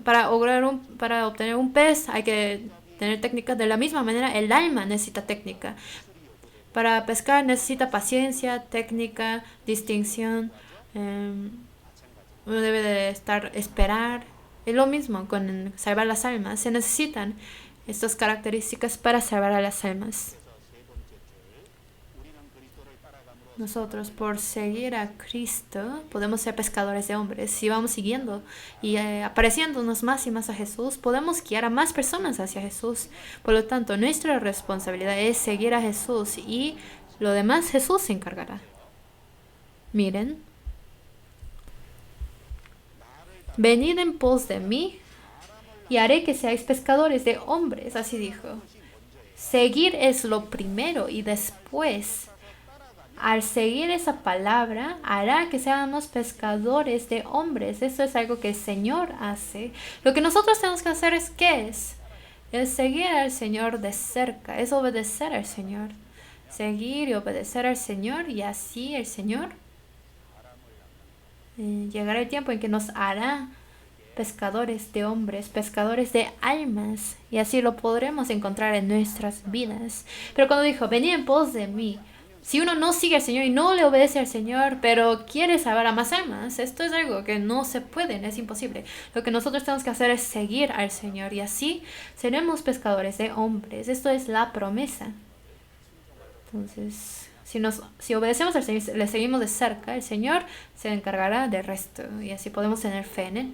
Para obtener un pez hay que tener técnica de la misma manera. El alma necesita técnica. Para pescar necesita paciencia, técnica, distinción. Uno debe de esperar. Es lo mismo con salvar las almas. Se necesitan estas características para salvar a las almas. Nosotros, por seguir a Cristo, podemos ser pescadores de hombres. Si vamos siguiendo y apareciéndonos más y más a Jesús, podemos guiar a más personas hacia Jesús. Por lo tanto, nuestra responsabilidad es seguir a Jesús y lo demás Jesús se encargará. Miren. Venid en pos de mí y haré que seáis pescadores de hombres. Así dijo. Seguir es lo primero y después, al seguir esa palabra, hará que seamos pescadores de hombres. Eso es algo que el Señor hace. Lo que nosotros tenemos que hacer es, ¿qué es? Es seguir al Señor de cerca, es obedecer al Señor. Seguir y obedecer al Señor, y así el Señor llegará el tiempo en que nos hará pescadores de hombres, pescadores de almas, y así lo podremos encontrar en nuestras vidas. Pero cuando dijo, venid en pos de mí, si uno no sigue al Señor y no le obedece al Señor, pero quiere salvar a más almas, esto es algo que no se puede, es imposible. Lo que nosotros tenemos que hacer es seguir al Señor y así seremos pescadores de hombres. Esto es la promesa. Entonces, si obedecemos al Señor, le seguimos de cerca, el Señor se encargará del resto y así podemos tener fe en Él.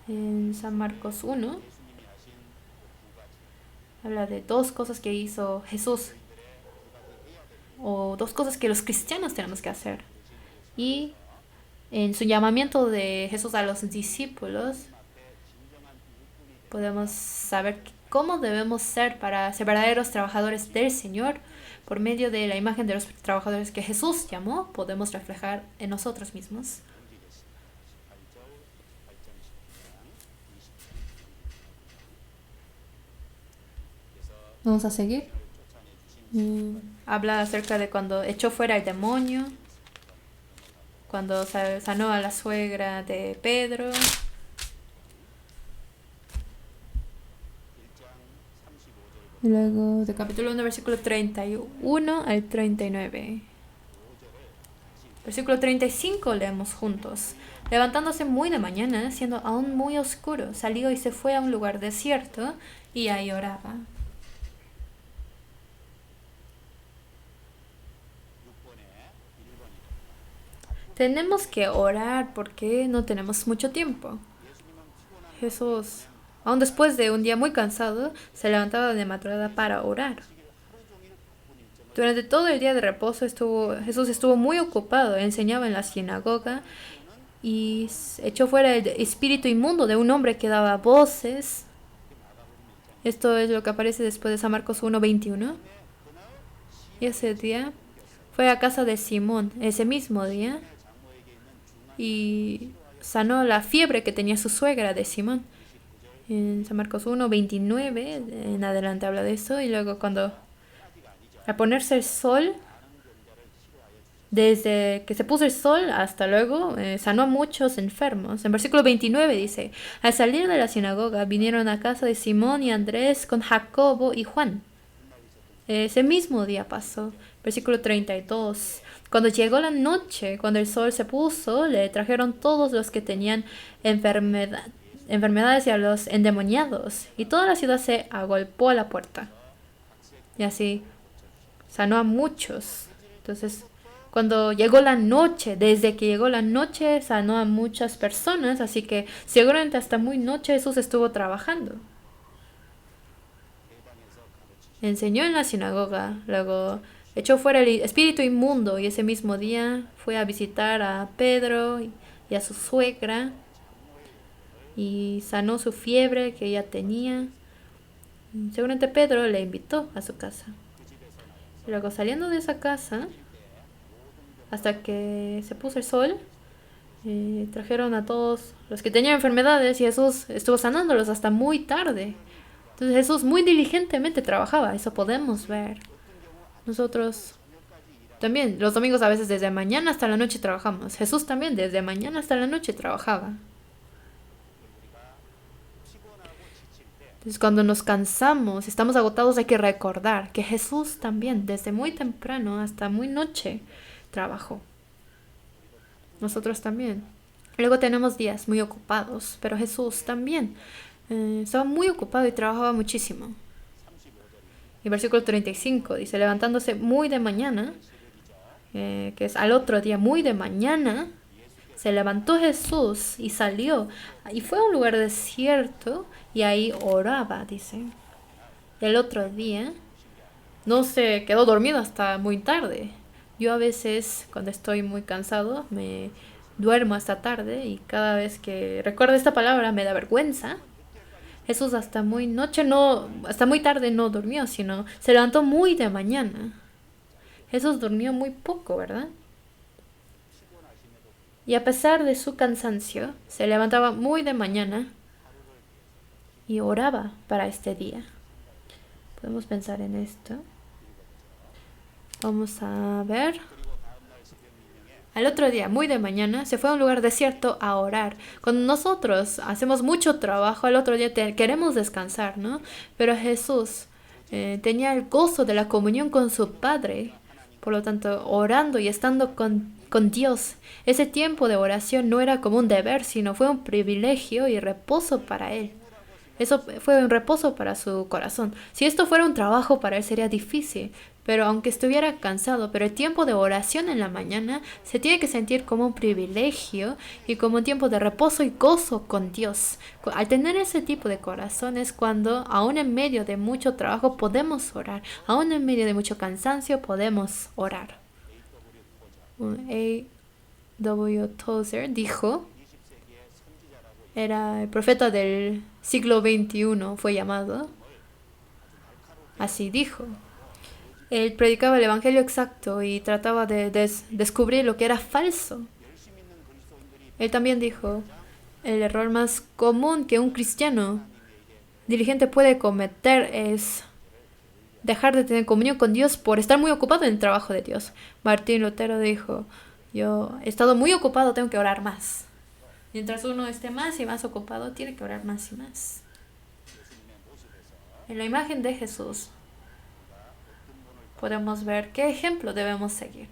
En San Marcos 1 habla de dos cosas que hizo Jesús, o dos cosas que los cristianos tenemos que hacer. Y en su llamamiento de Jesús a los discípulos, podemos saber cómo debemos ser para ser verdaderos trabajadores del Señor. Por medio de la imagen de los trabajadores que Jesús llamó, podemos reflejar en nosotros mismos. Vamos a seguir. Habla acerca de cuando echó fuera el demonio, cuando sanó a la suegra de Pedro. Y luego de capítulo 1, versículo 31 al 39. Versículo 35 leemos juntos. Levantándose muy de mañana, siendo aún muy oscuro, salió y se fue a un lugar desierto y ahí oraba. Tenemos que orar porque no tenemos mucho tiempo. Jesús, aun después de un día muy cansado, se levantaba de madrugada para orar. Durante todo el día de reposo Jesús estuvo muy ocupado, enseñaba en la sinagoga y echó fuera el espíritu inmundo de un hombre que daba voces. Esto es lo que aparece después de San Marcos 1:21. Y ese día fue a casa de Simón, ese mismo día, y sanó la fiebre que tenía su suegra de Simón. En San Marcos 1:29 en adelante habla de eso. Y luego cuando al ponerse el sol, desde que se puso el sol hasta luego, sanó a muchos enfermos. En versículo 29 dice: al salir de la sinagoga vinieron a casa de Simón y Andrés con Jacobo y Juan. Ese mismo día pasó. Versículo 32. Cuando llegó la noche, cuando el sol se puso, le trajeron todos los que tenían enfermedades y a los endemoniados. Y toda la ciudad se agolpó a la puerta. Y así sanó a muchos. Entonces, cuando llegó la noche, desde que llegó la noche, sanó a muchas personas. Así que seguramente hasta muy noche Jesús estuvo trabajando. Enseñó en la sinagoga, luego echó fuera el espíritu inmundo y ese mismo día fue a visitar a Pedro y a su suegra y sanó su fiebre que ella tenía. Seguramente Pedro le invitó a su casa. Y luego saliendo de esa casa, hasta que se puso el sol, trajeron a todos los que tenían enfermedades y Jesús estuvo sanándolos hasta muy tarde. Entonces Jesús muy diligentemente trabajaba, eso podemos ver. Nosotros también, los domingos a veces desde mañana hasta la noche trabajamos. Jesús también desde mañana hasta la noche trabajaba. Entonces cuando nos cansamos, estamos agotados, hay que recordar que Jesús también desde muy temprano hasta muy noche trabajó. Nosotros también. Luego tenemos días muy ocupados, pero Jesús también estaba muy ocupado y trabajaba muchísimo. Y versículo 35 dice: levantándose muy de mañana, que es al otro día muy de mañana, se levantó Jesús y salió y fue a un lugar desierto y ahí oraba, dice. El otro día no se quedó dormido hasta muy tarde. Yo a veces cuando estoy muy cansado me duermo hasta tarde y cada vez que recuerdo esta palabra me da vergüenza. Jesús hasta muy tarde no durmió, sino se levantó muy de mañana. Jesús durmió muy poco, ¿verdad? Y a pesar de su cansancio, se levantaba muy de mañana y oraba para este día. Podemos pensar en esto. Vamos a ver. Al otro día, muy de mañana, se fue a un lugar desierto a orar. Cuando nosotros hacemos mucho trabajo, al otro día queremos descansar, ¿no? Pero Jesús tenía el gozo de la comunión con su Padre. Por lo tanto, orando y estando con Dios. Ese tiempo de oración no era como un deber, sino fue un privilegio y reposo para Él. Eso fue un reposo para su corazón. Si esto fuera un trabajo para Él sería difícil. Pero aunque estuviera cansado, pero el tiempo de oración en la mañana se tiene que sentir como un privilegio y como un tiempo de reposo y gozo con Dios. Al tener ese tipo de corazón es cuando, aún en medio de mucho trabajo, podemos orar. Aún en medio de mucho cansancio, podemos orar. W. Tozer dijo, era el profeta del siglo XXI, fue llamado. Así dijo. Él predicaba el evangelio exacto y trataba de descubrir lo que era falso. Él también dijo, el error más común que un cristiano diligente puede cometer es dejar de tener comunión con Dios por estar muy ocupado en el trabajo de Dios. Martín Lutero dijo, yo he estado muy ocupado, tengo que orar más. Mientras uno esté más y más ocupado, tiene que orar más y más. En la imagen de Jesús podemos ver qué ejemplo debemos seguir.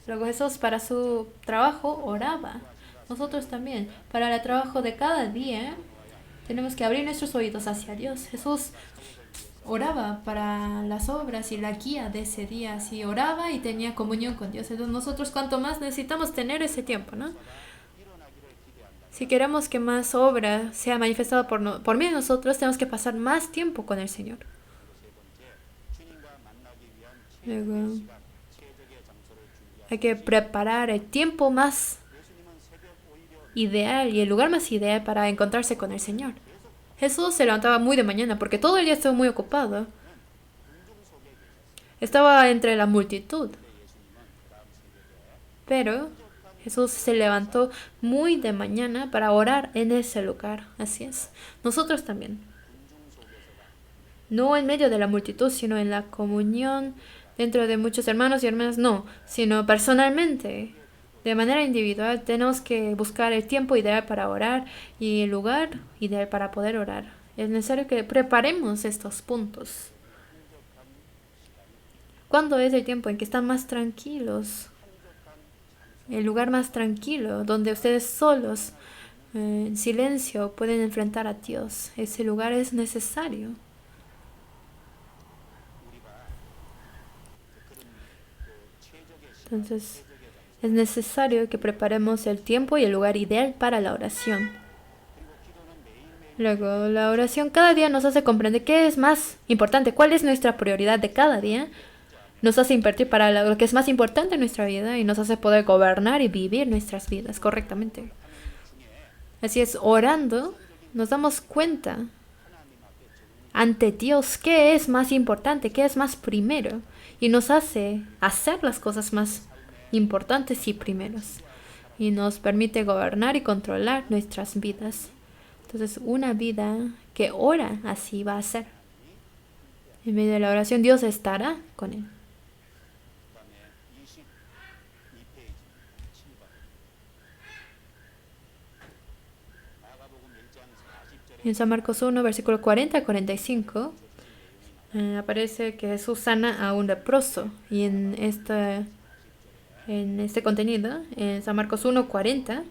Luego Jesús para su trabajo oraba. Nosotros también. Para el trabajo de cada día tenemos que abrir nuestros oídos hacia Dios. Jesús oraba para las obras y la guía de ese día. Así oraba y tenía comunión con Dios. Entonces nosotros cuanto más necesitamos tener ese tiempo, ¿no? Si queremos que más obra sea manifestada por medio de nosotros, tenemos que pasar más tiempo con el Señor. Luego, hay que preparar el tiempo más ideal y el lugar más ideal para encontrarse con el Señor. Jesús se levantaba muy de mañana porque todo el día estuvo muy ocupado. Estaba entre la multitud. Pero Jesús se levantó muy de mañana para orar en ese lugar. Así es. Nosotros también. No en medio de la multitud, sino en la comunión dentro de muchos hermanos y hermanas. No, sino personalmente. De manera individual tenemos que buscar el tiempo ideal para orar y el lugar ideal para poder orar. Es necesario que preparemos estos puntos. ¿Cuándo es el tiempo en que están más tranquilos? El lugar más tranquilo, donde ustedes solos, en silencio, pueden enfrentar a Dios. Ese lugar es necesario. Entonces, es necesario que preparemos el tiempo y el lugar ideal para la oración. Luego, la oración cada día nos hace comprender qué es más importante, cuál es nuestra prioridad de cada día. Nos hace invertir para lo que es más importante en nuestra vida y nos hace poder gobernar y vivir nuestras vidas correctamente. Así es, orando nos damos cuenta ante Dios qué es más importante, qué es más primero y nos hace hacer las cosas más importantes y primeros y nos permite gobernar y controlar nuestras vidas. Entonces, una vida que ora así va a ser. En medio de la oración, Dios estará con él. En San Marcos 1, versículo 40 a 45, aparece que Jesús sana a un leproso. Y en este contenido, en San Marcos 1, 40,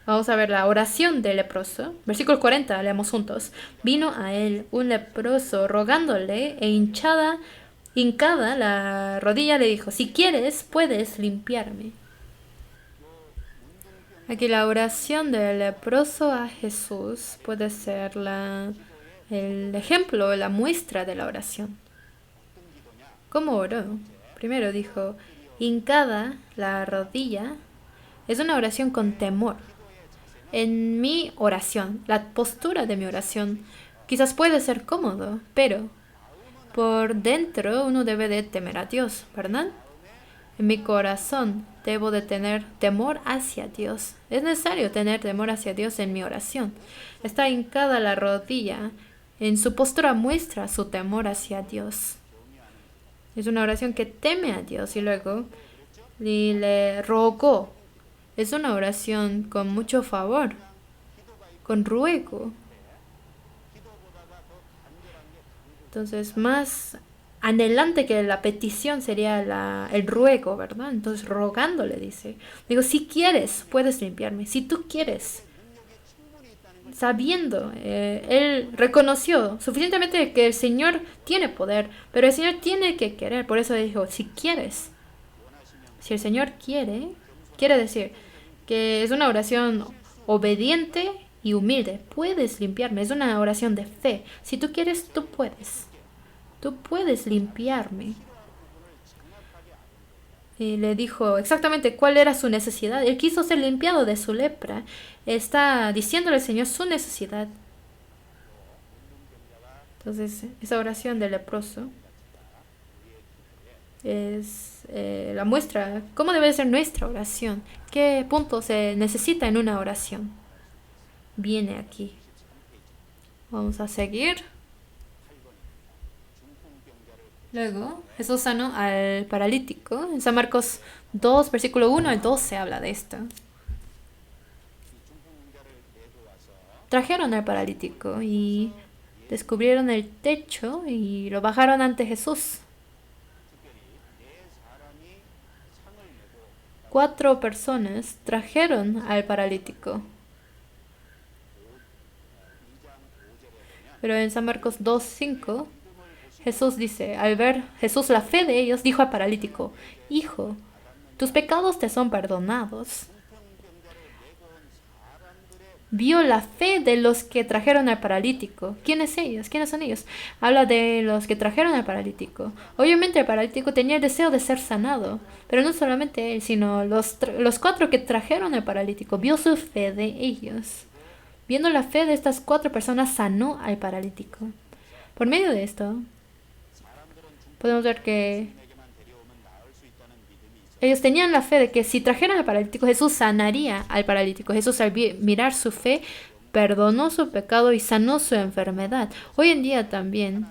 vamos a ver la oración del leproso. Versículo 40, leemos juntos. Vino a él un leproso rogándole e hincada la rodilla le dijo, si quieres, puedes limpiarme. Aquí la oración del leproso a Jesús puede ser el ejemplo, la muestra de la oración. ¿Cómo oró? Primero dijo, hincada la rodilla. Es una oración con temor. En mi oración, la postura de mi oración, quizás puede ser cómodo, pero por dentro uno debe de temer a Dios, ¿verdad? En mi corazón debo de tener temor hacia Dios. Es necesario tener temor hacia Dios en mi oración. Está hincada la rodilla. En su postura muestra su temor hacia Dios. Es una oración que teme a Dios y luego le rogó. Es una oración con mucho favor, con ruego. Entonces, más anhelante que la petición sería el ruego, ¿verdad? Entonces, rogándole, dice. Digo, si quieres, puedes limpiarme. Si tú quieres. Sabiendo, él reconoció suficientemente que el Señor tiene poder, pero el Señor tiene que querer. Por eso dijo, si quieres. Si el Señor quiere decir que es una oración obediente y humilde. Puedes limpiarme. Es una oración de fe. Si tú quieres, tú puedes. Tú puedes limpiarme. y le dijo exactamente cuál era su necesidad. Él quiso ser limpiado de su lepra. Está diciéndole al Señor su necesidad. Entonces, esa oración del leproso es la muestra, cómo debe ser nuestra oración, qué punto se necesita en una oración. Viene aquí. Vamos a seguir. Luego, Jesús sanó al paralítico. En San Marcos 2, versículo 1 al 12 habla de esto. Trajeron al paralítico y descubrieron el techo y lo bajaron ante Jesús. 4 personas trajeron al paralítico. Pero en San Marcos 2:5, Jesús dice, al ver Jesús la fe de ellos, dijo al paralítico, Hijo, tus pecados te son perdonados. Vio la fe de los que trajeron al paralítico. ¿Quiénes ellos? ¿Quiénes son ellos? Habla de los que trajeron al paralítico. Obviamente el paralítico tenía el deseo de ser sanado, pero no solamente él, sino los 4 que trajeron al paralítico. Vio su fe de ellos. Viendo la fe de estas 4 personas, sanó al paralítico. Por medio de esto, podemos ver que ellos tenían la fe de que si trajeran al paralítico, Jesús sanaría al paralítico. Jesús, al mirar su fe, perdonó su pecado y sanó su enfermedad. Hoy en día también,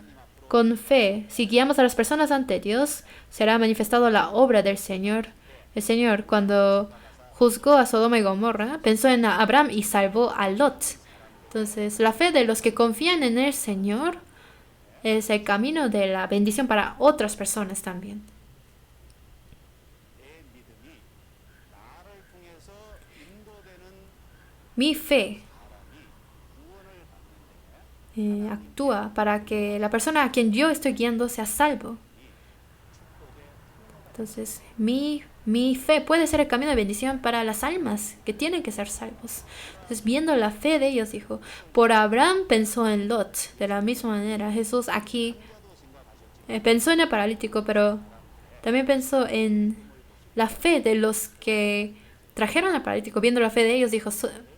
con fe, si guiamos a las personas ante Dios, será manifestado la obra del Señor. El Señor, cuando juzgó a Sodoma y Gomorra, pensó en Abraham y salvó a Lot. Entonces, la fe de los que confían en el Señor es el camino de la bendición para otras personas también. Mi fe actúa para que la persona a quien yo estoy guiando sea salvo. Entonces, mi fe puede ser el camino de bendición para las almas que tienen que ser salvos. Entonces, viendo la fe de ellos, dijo, por Abraham pensó en Lot. De la misma manera, Jesús aquí pensó en el paralítico, pero también pensó en la fe de los que trajeron al paralítico. Viendo la fe de ellos, dijo,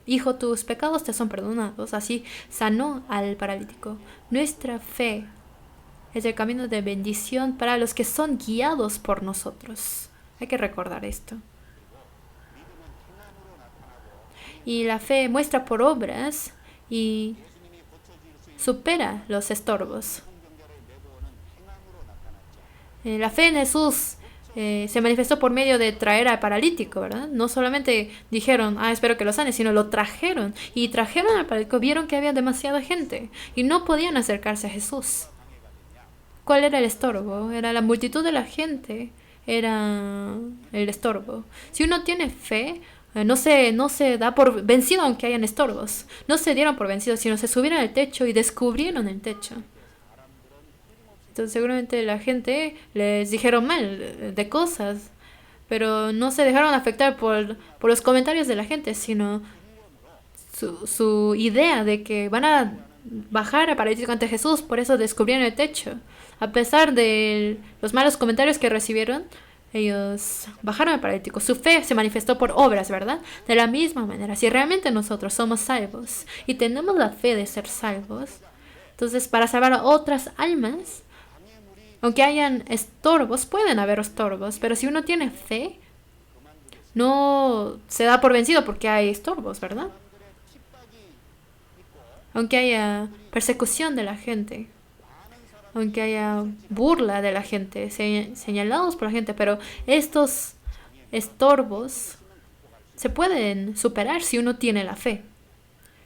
Hijo, tus pecados te son perdonados. Así sanó al paralítico. Nuestra fe es el camino de bendición para los que son guiados por nosotros. Hay que recordar esto. Y la fe muestra por obras y supera los estorbos. La fe en Jesús se manifestó por medio de traer al paralítico, ¿verdad? No solamente dijeron, espero que lo sane, sino lo trajeron. Y trajeron al paralítico, vieron que había demasiada gente y no podían acercarse a Jesús. ¿Cuál era el estorbo? Era la multitud de la gente, era el estorbo. Si uno tiene fe, no se da por vencido aunque hayan estorbos. No se dieron por vencidos, sino se subieron al techo y descubrieron el techo. Entonces seguramente la gente les dijeron mal de cosas, pero no se dejaron afectar por los comentarios de la gente, sino su idea de que van a bajar al paralítico ante Jesús, por eso descubrieron el techo. A pesar de los malos comentarios que recibieron, ellos bajaron al paralítico. Su fe se manifestó por obras, ¿verdad? De la misma manera, si realmente nosotros somos salvos y tenemos la fe de ser salvos, entonces para salvar a otras almas, aunque hayan estorbos, pueden haber estorbos, pero si uno tiene fe, no se da por vencido porque hay estorbos, ¿verdad? Aunque haya persecución de la gente, aunque haya burla de la gente, señalados por la gente, pero estos estorbos se pueden superar si uno tiene la fe.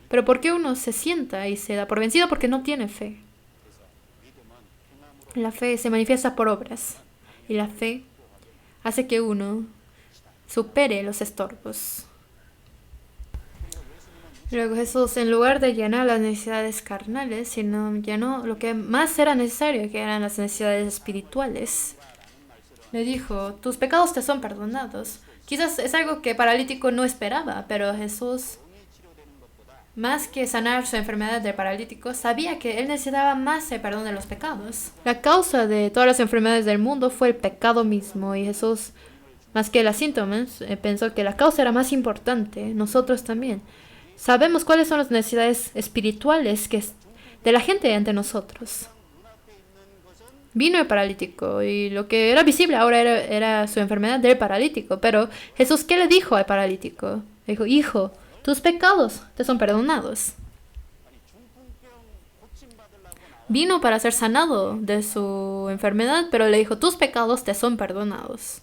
Pero ¿por qué uno se sienta y se da por vencido? Porque no tiene fe. La fe se manifiesta por obras y la fe hace que uno supere los estorbos. Luego Jesús, en lugar de llenar las necesidades carnales, sino llenó lo que más era necesario, que eran las necesidades espirituales. Le dijo, tus pecados te son perdonados. Quizás es algo que el paralítico no esperaba, pero Jesús, más que sanar su enfermedad del paralítico, sabía que él necesitaba más el perdón de los pecados. La causa de todas las enfermedades del mundo fue el pecado mismo, y Jesús más que los síntomas, pensó que la causa era más importante. Nosotros también sabemos cuáles son las necesidades espirituales de la gente ante nosotros. Vino el paralítico y lo que era visible ahora era su enfermedad del paralítico. Pero Jesús, ¿qué le dijo al paralítico? Le dijo, hijo, tus pecados te son perdonados. Vino para ser sanado de su enfermedad, pero le dijo, tus pecados te son perdonados.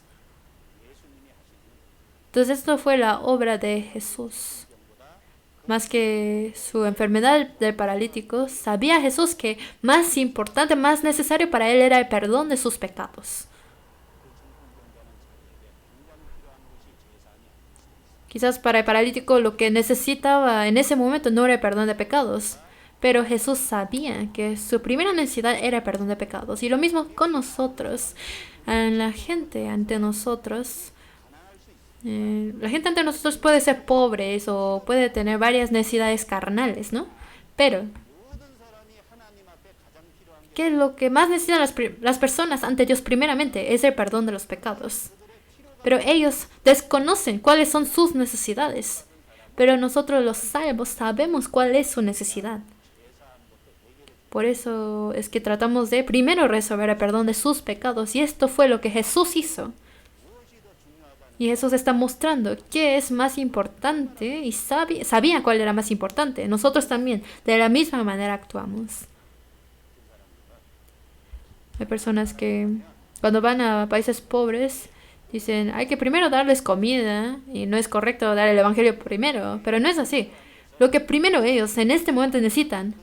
Entonces esto fue la obra de Jesús. Más que su enfermedad del paralítico, sabía Jesús que más importante, más necesario para él era el perdón de sus pecados. Quizás para el paralítico lo que necesitaba en ese momento no era el perdón de pecados, pero Jesús sabía que su primera necesidad era el perdón de pecados. Y lo mismo con nosotros. La gente ante nosotros puede ser pobres o puede tener varias necesidades carnales, ¿no? Pero, ¿qué es lo que más necesitan las personas ante Dios primeramente? Es el perdón de los pecados. Pero ellos desconocen cuáles son sus necesidades. Pero nosotros los salvos sabemos cuál es su necesidad. Por eso es que tratamos de primero resolver el perdón de sus pecados. Y esto fue lo que Jesús hizo. Y Jesús está mostrando qué es más importante y sabía cuál era más importante. Nosotros también de la misma manera actuamos. Hay personas que cuando van a países pobres dicen, hay que primero darles comida y no es correcto dar el evangelio primero, pero no es así. Lo que primero ellos en este momento necesitan,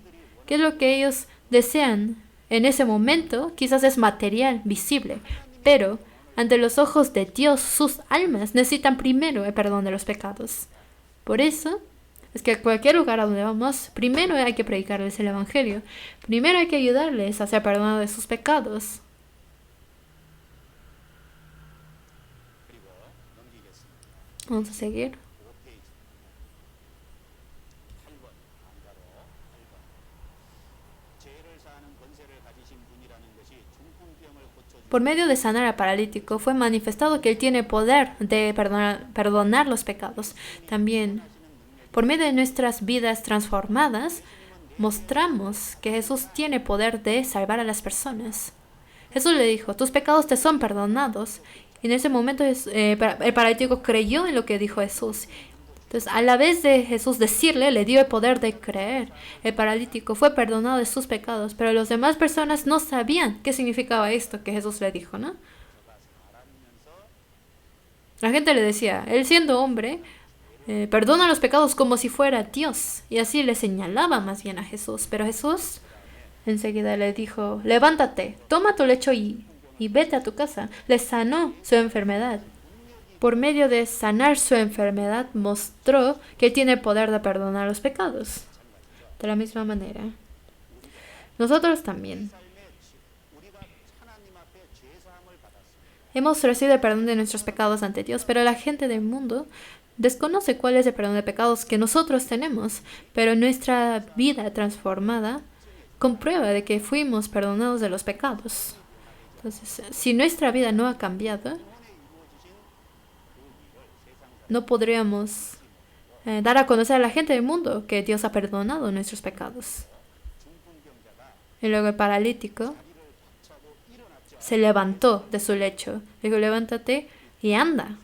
qué es lo que ellos desean en ese momento, quizás es material, visible, pero ante los ojos de Dios, sus almas necesitan primero el perdón de los pecados. Por eso es que a cualquier lugar a donde vamos, primero hay que predicarles el evangelio, primero hay que ayudarles a ser perdonados de sus pecados. Vamos a seguir. Por medio de sanar al paralítico fue manifestado que Él tiene poder de perdonar los pecados. También, por medio de nuestras vidas transformadas, mostramos que Jesús tiene poder de salvar a las personas. Jesús le dijo, tus pecados te son perdonados. Y en ese momento el paralítico creyó en lo que dijo Jesús. Entonces, a la vez de Jesús decirle, le dio el poder de creer. El paralítico fue perdonado de sus pecados, pero las demás personas no sabían qué significaba esto que Jesús le dijo, ¿no? La gente le decía, él siendo hombre, perdona los pecados como si fuera Dios. Y así le señalaba más bien a Jesús. Pero Jesús enseguida le dijo, levántate, toma tu lecho y vete a tu casa. Le sanó su enfermedad. Por medio de sanar su enfermedad, mostró que tiene el poder de perdonar los pecados. De la misma manera, nosotros también hemos recibido el perdón de nuestros pecados ante Dios, pero la gente del mundo desconoce cuál es el perdón de pecados que nosotros tenemos, pero nuestra vida transformada comprueba de que fuimos perdonados de los pecados. Entonces, si nuestra vida no ha cambiado, no podríamos dar a conocer a la gente del mundo que Dios ha perdonado nuestros pecados. Y luego el paralítico se levantó de su lecho. Dijo, levántate y anda.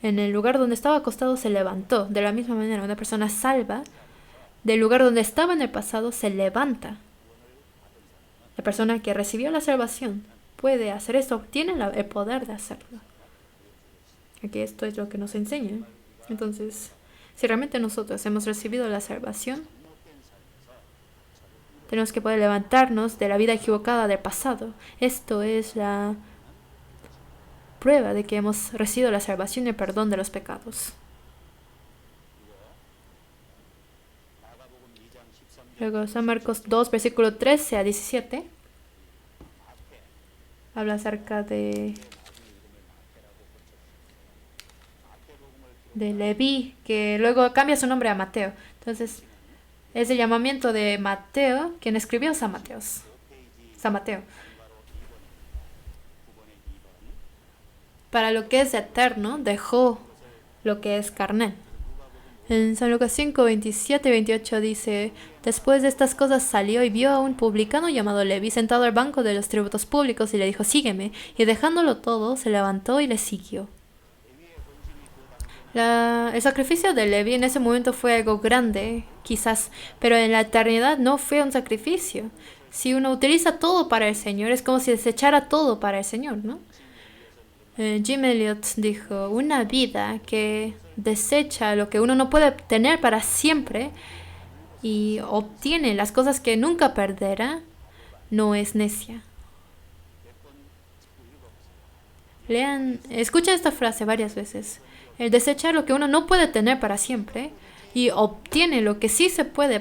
En el lugar donde estaba acostado se levantó. De la misma manera, una persona salva del lugar donde estaba en el pasado se levanta. La persona que recibió la salvación puede hacer esto, tiene el poder de hacerlo. Aquí esto es lo que nos enseña. Entonces, si realmente nosotros hemos recibido la salvación, tenemos que poder levantarnos de la vida equivocada del pasado. Esto es la prueba de que hemos recibido la salvación y el perdón de los pecados. Luego, San Marcos 2, versículo 13 a 17, habla acerca de Leví, que luego cambia su nombre a Mateo. Entonces, es el llamamiento de Mateo, quien escribió San Mateo. para lo que es eterno, dejó lo que es carnal. En San Lucas 5, 27 y 28 dice: después de estas cosas salió y vio a un publicano llamado Levi sentado al banco de los tributos públicos y le dijo: sígueme. Y dejándolo todo, se levantó y le siguió. El sacrificio de Levi en ese momento fue algo grande, quizás, pero en la eternidad no fue un sacrificio. Si uno utiliza todo para el Señor, es como si desechara todo para el Señor, ¿no? Jim Elliot dijo: una vida que desecha lo que uno no puede tener para siempre y obtiene las cosas que nunca perderá, no es necia. Escuchen esta frase varias veces. El desechar lo que uno no puede tener para siempre y obtiene lo que sí se puede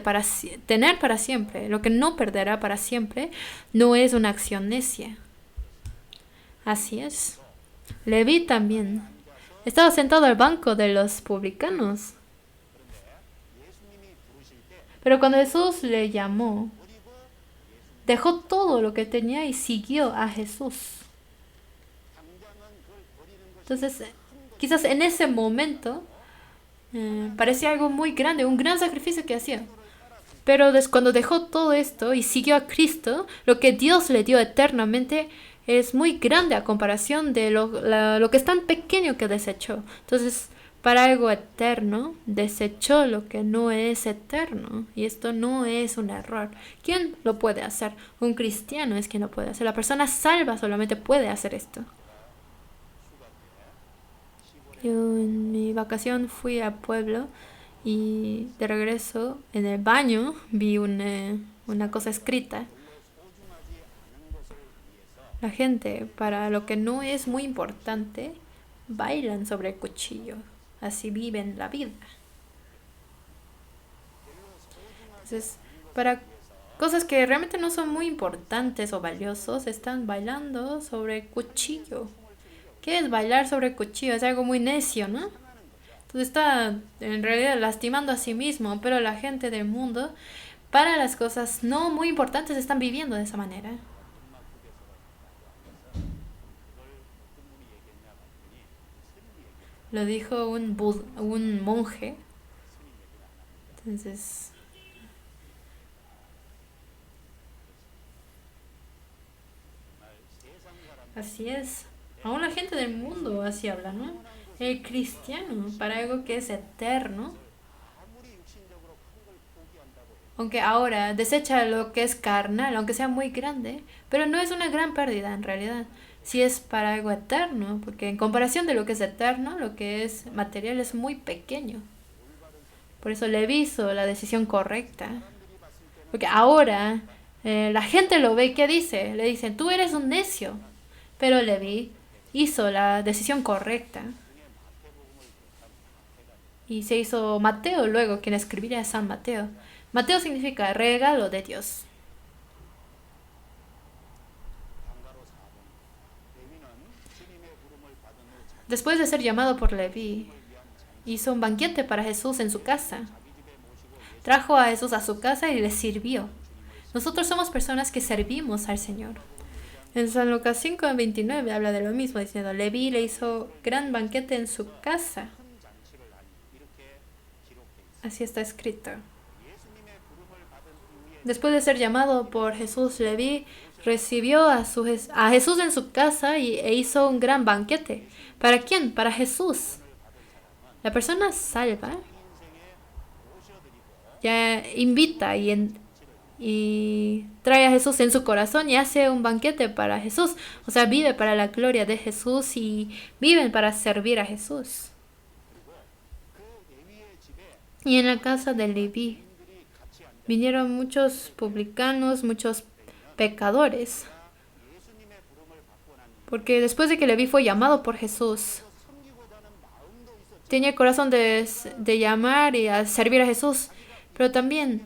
tener para siempre, lo que no perderá para siempre, no es una acción necia. Así es. Leví también estaba sentado al banco de los publicanos. Pero cuando Jesús le llamó, dejó todo lo que tenía y siguió a Jesús. Entonces, quizás en ese momento parecía algo muy grande, un gran sacrificio que hacía. Pero cuando dejó todo esto y siguió a Cristo, lo que Dios le dio eternamente es muy grande a comparación de lo que es tan pequeño que desechó. Entonces, para algo eterno, desechó lo que no es eterno. Y esto no es un error. ¿Quién lo puede hacer? Un cristiano es quien lo puede hacer. La persona salva solamente puede hacer esto. Yo en mi vacación fui al pueblo y de regreso en el baño vi una cosa escrita. La gente, para lo que no es muy importante, bailan sobre el cuchillo. Así viven la vida. Entonces, para cosas que realmente no son muy importantes o valiosos, están bailando sobre el cuchillo. ¿Qué es bailar sobre el cuchillo? Es algo muy necio, ¿no? Entonces está en realidad lastimando a sí mismo, pero la gente del mundo, para las cosas no muy importantes, están viviendo de esa manera. Lo dijo un monje. Entonces, así es. Aún la gente del mundo así habla, ¿no? El cristiano, para algo que es eterno, aunque ahora desecha lo que es carnal, aunque sea muy grande, pero no es una gran pérdida en realidad. Si es para algo eterno, porque en comparación de lo que es eterno, lo que es material es muy pequeño. Por eso Leví hizo la decisión correcta. Porque ahora la gente lo ve y ¿qué dice? Le dicen: tú eres un necio. Pero Leví hizo la decisión correcta. Y se hizo Mateo luego, quien escribiría San Mateo. Mateo significa regalo de Dios. Después de ser llamado por Leví, hizo un banquete para Jesús en su casa. Trajo a Jesús a su casa y le sirvió. Nosotros somos personas que servimos al Señor. En San Lucas 5, 29 habla de lo mismo, diciendo: Leví le hizo gran banquete en su casa. Así está escrito. Después de ser llamado por Jesús, Leví recibió a Jesús en su casa e hizo un gran banquete. ¿Para quién? Para Jesús. La persona salva ya invita y trae a Jesús en su corazón y hace un banquete para Jesús. O sea, vive para la gloria de Jesús y viven para servir a Jesús. Y en la casa de Leví vinieron muchos publicanos, muchos pecadores. Porque después de que Leví fue llamado por Jesús, tenía el corazón de llamar y a servir a Jesús, pero también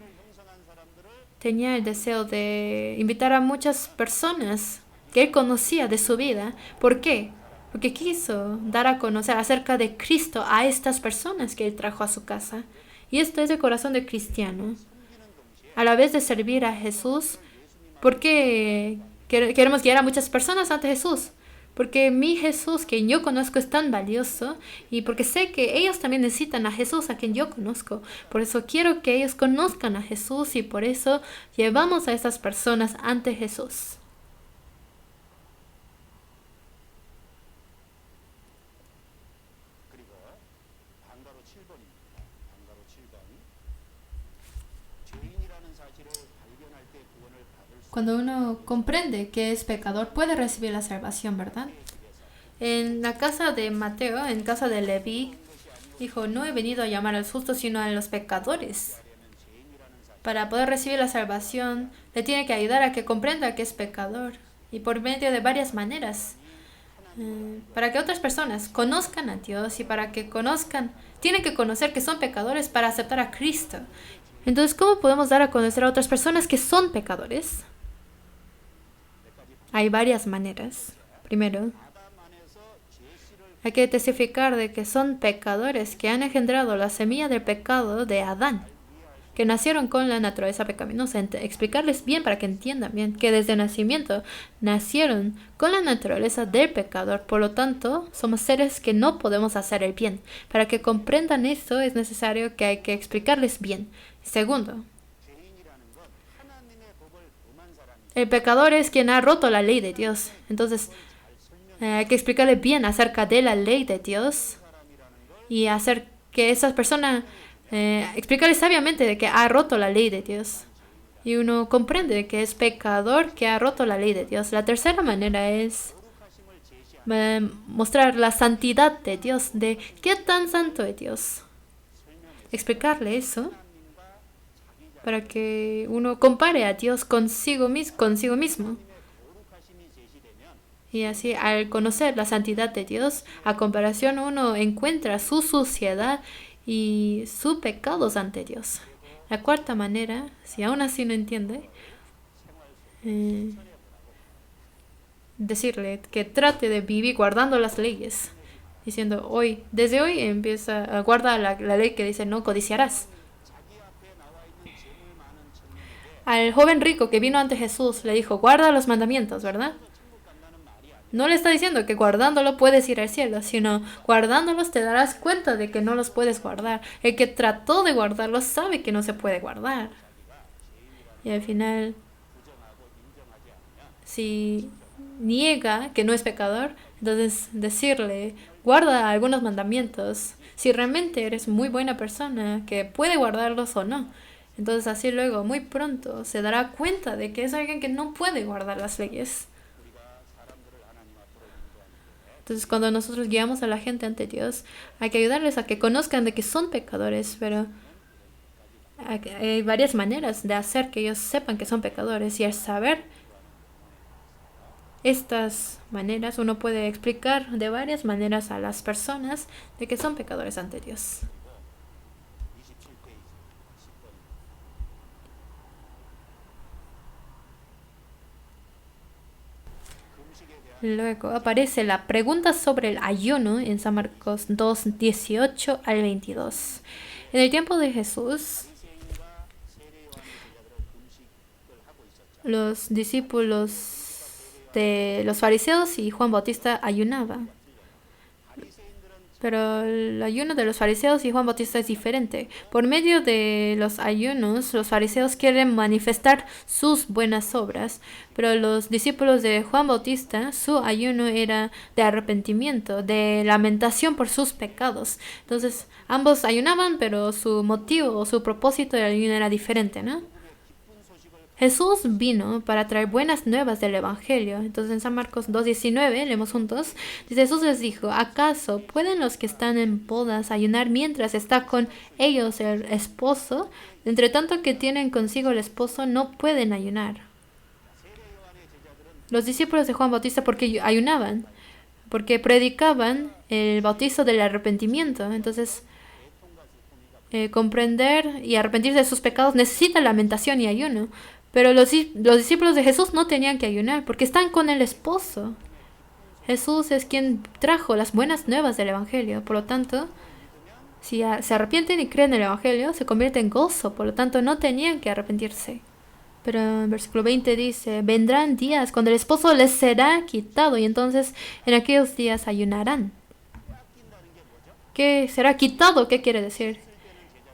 tenía el deseo de invitar a muchas personas que él conocía de su vida. ¿Por qué? Porque quiso dar a conocer acerca de Cristo a estas personas que él trajo a su casa. Y esto es el corazón del cristiano. A la vez de servir a Jesús, ¿por qué queremos guiar a muchas personas ante Jesús? Porque mi Jesús, que yo conozco, es tan valioso y porque sé que ellos también necesitan a Jesús, a quien yo conozco. Por eso quiero que ellos conozcan a Jesús y por eso llevamos a esas personas ante Jesús. Cuando uno comprende que es pecador, puede recibir la salvación, ¿verdad? En la casa de Mateo, en casa de Leví, dijo, no he venido a llamar a los justos, sino a los pecadores. Para poder recibir la salvación, le tiene que ayudar a que comprenda que es pecador. Y por medio de varias maneras. Para que otras personas conozcan a Dios y para que conozcan, tienen que conocer que son pecadores para aceptar a Cristo. Entonces, ¿cómo podemos dar a conocer a otras personas que son pecadores? Hay varias maneras. Primero, hay que testificar de que son pecadores que han engendrado la semilla del pecado de Adán, que nacieron con la naturaleza pecaminosa. Explicarles bien para que entiendan bien que desde el nacimiento nacieron con la naturaleza del pecador. Por lo tanto, somos seres que no podemos hacer el bien. Para que comprendan esto es necesario que hay que explicarles bien. Segundo, el pecador es quien ha roto la ley de Dios. Entonces, hay que explicarle bien acerca de la ley de Dios y hacer que esas personas, explicarle sabiamente de que ha roto la ley de Dios. Y uno comprende que es pecador que ha roto la ley de Dios. La tercera manera es mostrar la santidad de Dios, de qué tan santo es Dios. Explicarle eso para que uno compare a Dios consigo mismo. Y así, al conocer la santidad de Dios, a comparación uno encuentra su suciedad y sus pecados ante Dios. La cuarta manera, si aún así no entiende, decirle que trate de vivir guardando las leyes. Diciendo, desde hoy empieza a guardar la ley que dice no codiciarás. Al joven rico que vino ante Jesús le dijo, guarda los mandamientos, ¿verdad? No le está diciendo que guardándolo puedes ir al cielo, sino guardándolos te darás cuenta de que no los puedes guardar. El que trató de guardarlos sabe que no se puede guardar. Y al final, si niega que no es pecador, entonces decirle, guarda algunos mandamientos, si realmente eres muy buena persona, que puede guardarlos o no. Entonces así luego, muy pronto, se dará cuenta de que es alguien que no puede guardar las leyes. Entonces, cuando nosotros guiamos a la gente ante Dios, hay que ayudarles a que conozcan de que son pecadores, pero hay varias maneras de hacer que ellos sepan que son pecadores. Y al saber estas maneras, uno puede explicar de varias maneras a las personas de que son pecadores ante Dios. Luego aparece la pregunta sobre el ayuno en San Marcos 2, 18 al 22. En el tiempo de Jesús, los discípulos de los fariseos y Juan Bautista ayunaban. Pero el ayuno de los fariseos y Juan Bautista es diferente. Por medio de los ayunos, los fariseos quieren manifestar sus buenas obras, pero los discípulos de Juan Bautista, su ayuno era de arrepentimiento, de lamentación por sus pecados. Entonces, ambos ayunaban, pero su motivo o su propósito del ayuno era diferente, ¿no? Jesús vino para traer buenas nuevas del Evangelio. Entonces en San Marcos 2:19, leemos juntos, dice, Jesús les dijo, ¿acaso pueden los que están en bodas ayunar mientras está con ellos el esposo? Entre tanto que tienen consigo el esposo, no pueden ayunar. Los discípulos de Juan Bautista, ¿por qué ayunaban? Porque predicaban el bautizo del arrepentimiento. Entonces, comprender y arrepentirse de sus pecados necesita lamentación y ayuno. Pero los discípulos de Jesús no tenían que ayunar porque están con el esposo. Jesús es quien trajo las buenas nuevas del Evangelio. Por lo tanto, si se arrepienten y creen en el Evangelio, se convierte en gozo. Por lo tanto, no tenían que arrepentirse. Pero en versículo 20 dice, vendrán días cuando el esposo les será quitado y entonces en aquellos días ayunarán. ¿Qué será quitado? ¿Qué quiere decir?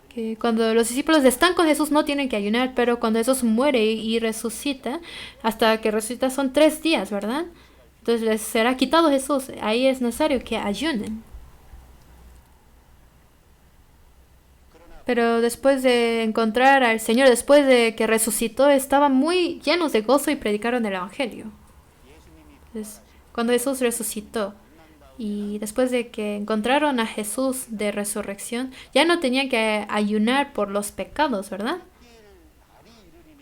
Que cuando los discípulos están con Jesús no tienen que ayunar, pero cuando Jesús muere y resucita, hasta que resucita son 3 días, ¿verdad? Entonces les será quitado Jesús. Ahí es necesario que ayunen. Pero después de encontrar al Señor, después de que resucitó, estaban muy llenos de gozo y predicaron el Evangelio. Entonces, cuando Jesús resucitó y después de que encontraron a Jesús de resurrección, ya no tenían que ayunar por los pecados, ¿verdad?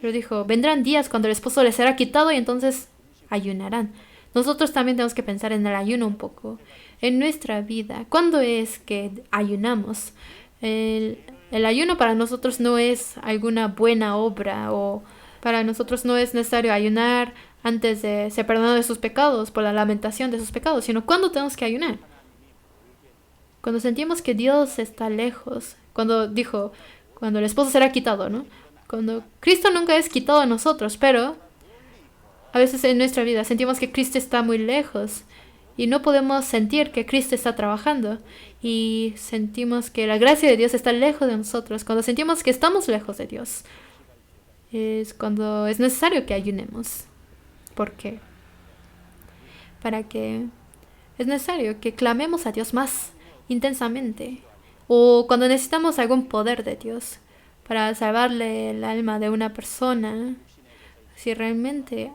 Pero dijo, vendrán días cuando el esposo les será quitado y entonces ayunarán. Nosotros también tenemos que pensar en el ayuno un poco. En nuestra vida, ¿cuándo es que ayunamos? El ayuno para nosotros no es alguna buena obra o para nosotros no es necesario ayunar antes de ser perdonado de sus pecados, por la lamentación de sus pecados, sino ¿cuándo tenemos que ayunar? Cuando sentimos que Dios está lejos, cuando dijo, cuando el esposo será quitado, ¿no? Cuando Cristo nunca es quitado de nosotros, pero a veces en nuestra vida sentimos que Cristo está muy lejos y no podemos sentir que Cristo está trabajando y sentimos que la gracia de Dios está lejos de nosotros. Cuando sentimos que estamos lejos de Dios, es cuando es necesario que ayunemos. ¿Por qué? Para que es necesario que clamemos a Dios más intensamente. O cuando necesitamos algún poder de Dios para salvarle el alma de una persona. Si realmente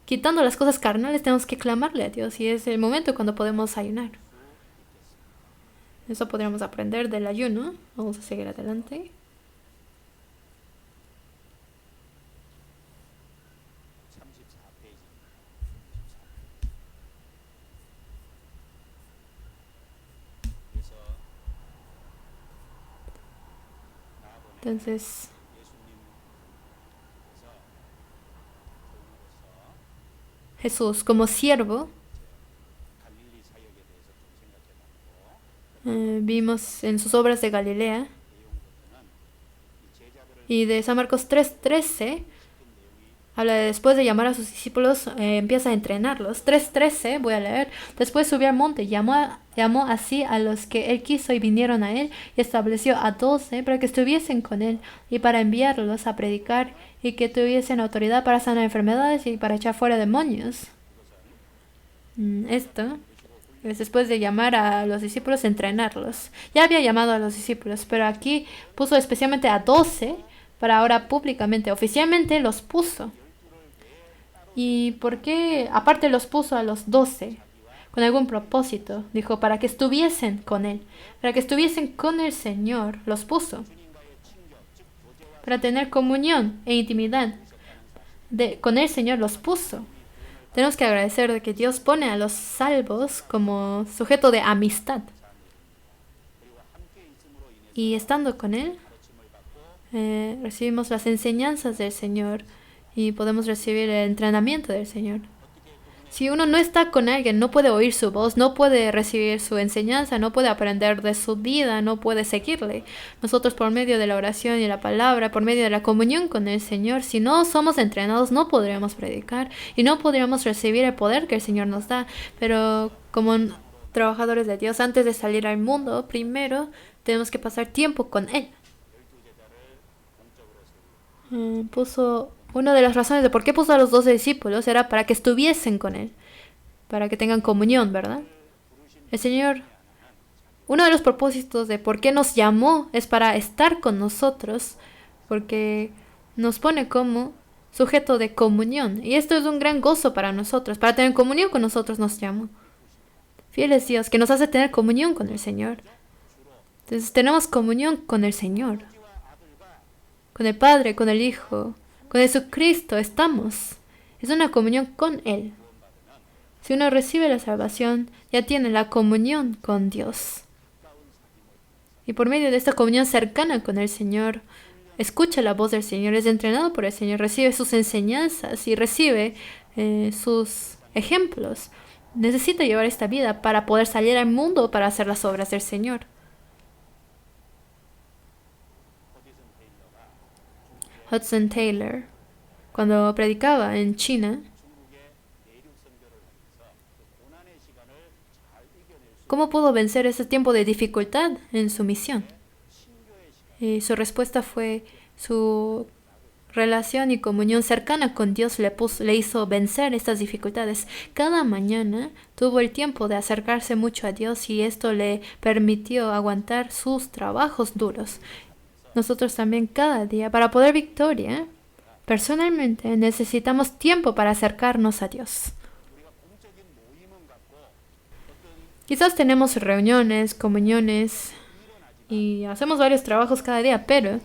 quitando las cosas carnales tenemos que clamarle a Dios. Y es el momento cuando podemos ayunar. Eso podríamos aprender del ayuno. Vamos a seguir adelante. Entonces, Jesús como siervo, vimos en sus obras de Galilea y de San Marcos 3:13, habla de después de llamar a sus discípulos, empieza a entrenarlos. 3:13, voy a leer. Después subió al monte, llamó así a los que él quiso y vinieron a él y estableció a 12 para que estuviesen con él y para enviarlos a predicar y que tuviesen autoridad para sanar enfermedades y para echar fuera demonios. Esto es después de llamar a los discípulos, entrenarlos. Ya había llamado a los discípulos, pero aquí puso especialmente a 12 para ahora públicamente, oficialmente los puso. ¿Y por qué aparte los puso a los 12? Con algún propósito. Dijo, para que estuviesen con él. Para que estuviesen con el Señor. Los puso. Para tener comunión e intimidad con el Señor los puso. Tenemos que agradecer de que Dios pone a los salvos como sujeto de amistad. Y estando con Él, recibimos las enseñanzas del Señor y podemos recibir el entrenamiento del Señor. Si uno no está con alguien, no puede oír su voz, no puede recibir su enseñanza, no puede aprender de su vida, no puede seguirle. Nosotros por medio de la oración y la palabra, por medio de la comunión con el Señor, si no somos entrenados, no podríamos predicar y no podríamos recibir el poder que el Señor nos da. Pero como trabajadores de Dios, antes de salir al mundo, primero tenemos que pasar tiempo con Él. Una de las razones de por qué puso a los 12 discípulos era para que estuviesen con Él, para que tengan comunión, ¿verdad? El Señor, uno de los propósitos de por qué nos llamó es para estar con nosotros, porque nos pone como sujeto de comunión. Y esto es un gran gozo para nosotros, para tener comunión con nosotros nos llamó. Fiel es Dios, que nos hace tener comunión con el Señor. Entonces tenemos comunión con el Señor, con el Padre, con el Hijo. Con Jesucristo estamos. Es una comunión con Él. Si uno recibe la salvación, ya tiene la comunión con Dios. Y por medio de esta comunión cercana con el Señor, escucha la voz del Señor, es entrenado por el Señor, recibe sus enseñanzas y recibe sus ejemplos. Necesita llevar esta vida para poder salir al mundo para hacer las obras del Señor. Hudson Taylor, cuando predicaba en China, ¿cómo pudo vencer ese tiempo de dificultad en su misión? Y su respuesta fue su relación y comunión cercana con Dios le hizo vencer estas dificultades. Cada mañana tuvo el tiempo de acercarse mucho a Dios y esto le permitió aguantar sus trabajos duros. Nosotros también cada día, para poder victoria, personalmente necesitamos tiempo para acercarnos a Dios. Quizás tenemos reuniones, comuniones y hacemos varios trabajos cada día, pero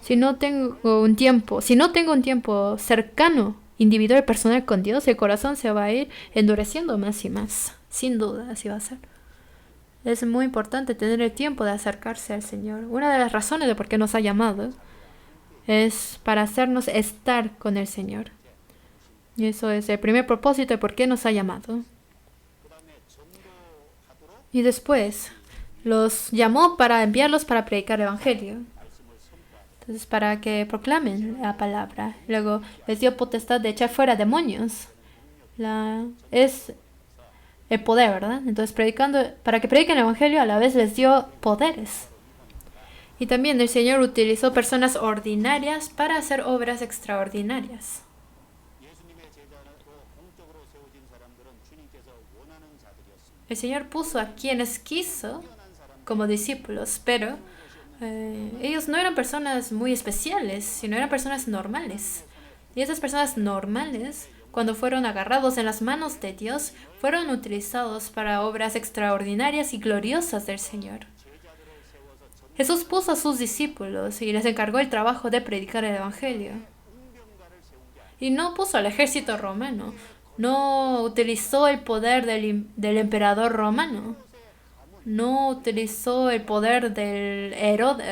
si no tengo un tiempo cercano, individual, personal con Dios, el corazón se va a ir endureciendo más y más. Sin duda, así va a ser. Es muy importante tener el tiempo de acercarse al Señor. Una de las razones de por qué nos ha llamado es para hacernos estar con el Señor. Y eso es el primer propósito de por qué nos ha llamado. Y después los llamó para enviarlos para predicar el Evangelio. Entonces, para que proclamen la palabra. Luego les dio potestad de echar fuera demonios. Es el poder, ¿verdad? Entonces, para que prediquen el Evangelio, a la vez les dio poderes. Y también el Señor utilizó personas ordinarias para hacer obras extraordinarias. El Señor puso a quienes quiso como discípulos, pero ellos no eran personas muy especiales, sino eran personas normales. Y esas personas normales, cuando fueron agarrados en las manos de Dios, fueron utilizados para obras extraordinarias y gloriosas del Señor. Jesús puso a sus discípulos y les encargó el trabajo de predicar el Evangelio. Y no puso al ejército romano, no utilizó el poder del emperador romano. No utilizó el poder del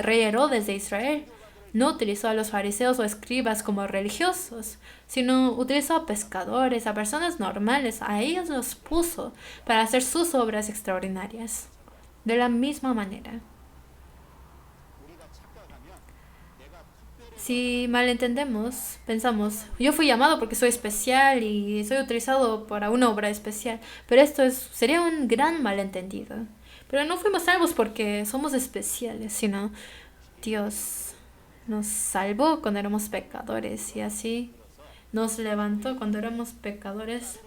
rey Herodes de Israel. No utilizó a los fariseos o escribas como religiosos, sino utilizó a pescadores, a personas normales. A ellos los puso para hacer sus obras extraordinarias. De la misma manera. Si malentendemos, pensamos, yo fui llamado porque soy especial y soy utilizado para una obra especial, pero sería un gran malentendido. Pero no fuimos salvos porque somos especiales, sino Dios nos salvó cuando éramos pecadores y así nos levantó cuando éramos pecadores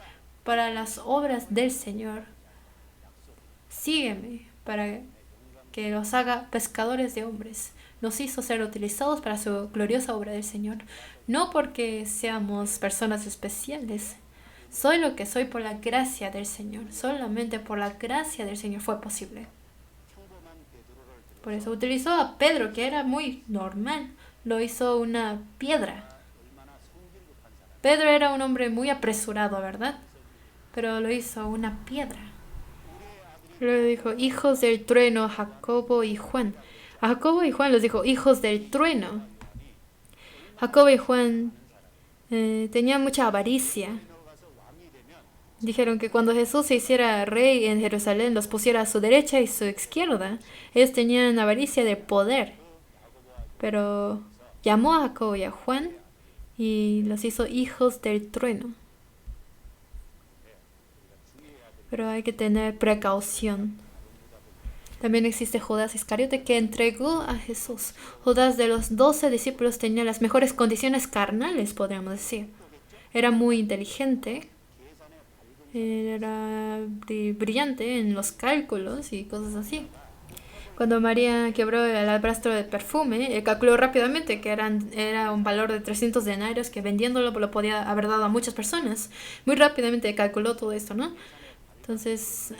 para las obras del Señor. Sígueme para que los haga pescadores de hombres. Nos hizo ser utilizados para su gloriosa obra del Señor. No porque seamos personas especiales. Soy lo que soy por la gracia del Señor. Solamente por la gracia del Señor fue posible. Por eso utilizó a Pedro, que era muy normal. Lo hizo una piedra. Pedro era un hombre muy apresurado, ¿verdad? Pero lo hizo una piedra. Luego dijo, hijos del trueno, Jacobo y Juan. A Jacobo y Juan los dijo, hijos del trueno. Jacobo y Juan tenían mucha avaricia. Dijeron que cuando Jesús se hiciera rey en Jerusalén, los pusiera a su derecha y su izquierda. Ellos tenían avaricia de poder. Pero llamó a Jacobo y a Juan y los hizo hijos del trueno. Pero hay que tener precaución. También existe Judas Iscariote que entregó a Jesús. Judas, de los 12 discípulos, tenía las mejores condiciones carnales, podríamos decir. Era muy inteligente. Era brillante en los cálculos y cosas así. Cuando María quebró el alabastro de perfume, calculó rápidamente que era un valor de 300 denarios, que vendiéndolo lo podía haber dado a muchas personas. Muy rápidamente calculó todo esto, ¿no? Entonces,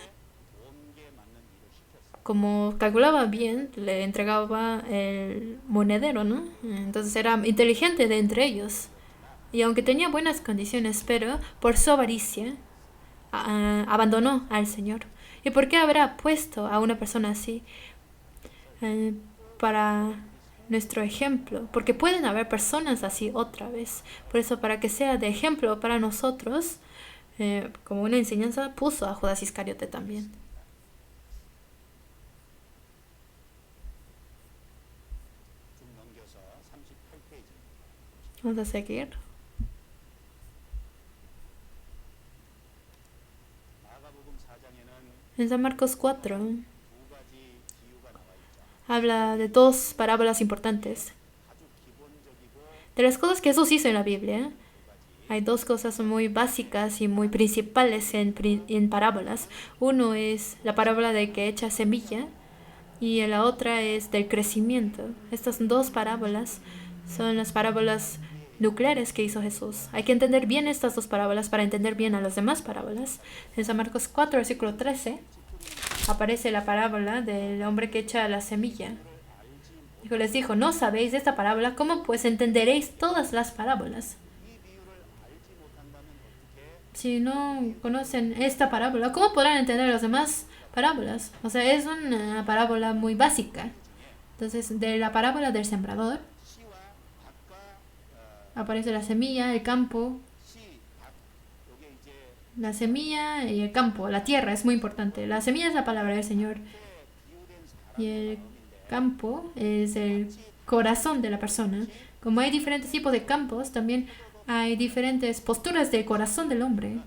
como calculaba bien, le entregaba el monedero, ¿no? Entonces era inteligente de entre ellos. Y aunque tenía buenas condiciones, pero por su avaricia, abandonó al Señor. ¿Y por qué habrá puesto a una persona así? Para nuestro ejemplo. Porque pueden haber personas así otra vez. Por eso, para que sea de ejemplo para nosotros, como una enseñanza, puso a Judas Iscariote también. Vamos a seguir. En San Marcos 4 habla de dos parábolas importantes. De las cosas que Jesús hizo en la Biblia, hay dos cosas muy básicas y muy principales en parábolas. Uno es la parábola de que echa semilla y la otra es del crecimiento. Estas dos parábolas son las parábolas nucleares que hizo Jesús. Hay que entender bien estas dos parábolas para entender bien a las demás parábolas. En San Marcos 4, versículo 13, aparece la parábola del hombre que echa la semilla. Les dijo, ¿no sabéis de esta parábola? ¿Cómo pues entenderéis todas las parábolas? Si no conocen esta parábola, ¿cómo podrán entender las demás parábolas? O sea, es una parábola muy básica. Entonces, de la parábola del sembrador, aparece la semilla, el campo. La semilla y el campo, la tierra es muy importante. La semilla es la palabra del Señor. Y el campo es el corazón de la persona. Como hay diferentes tipos de campos, también hay diferentes posturas del corazón del hombre.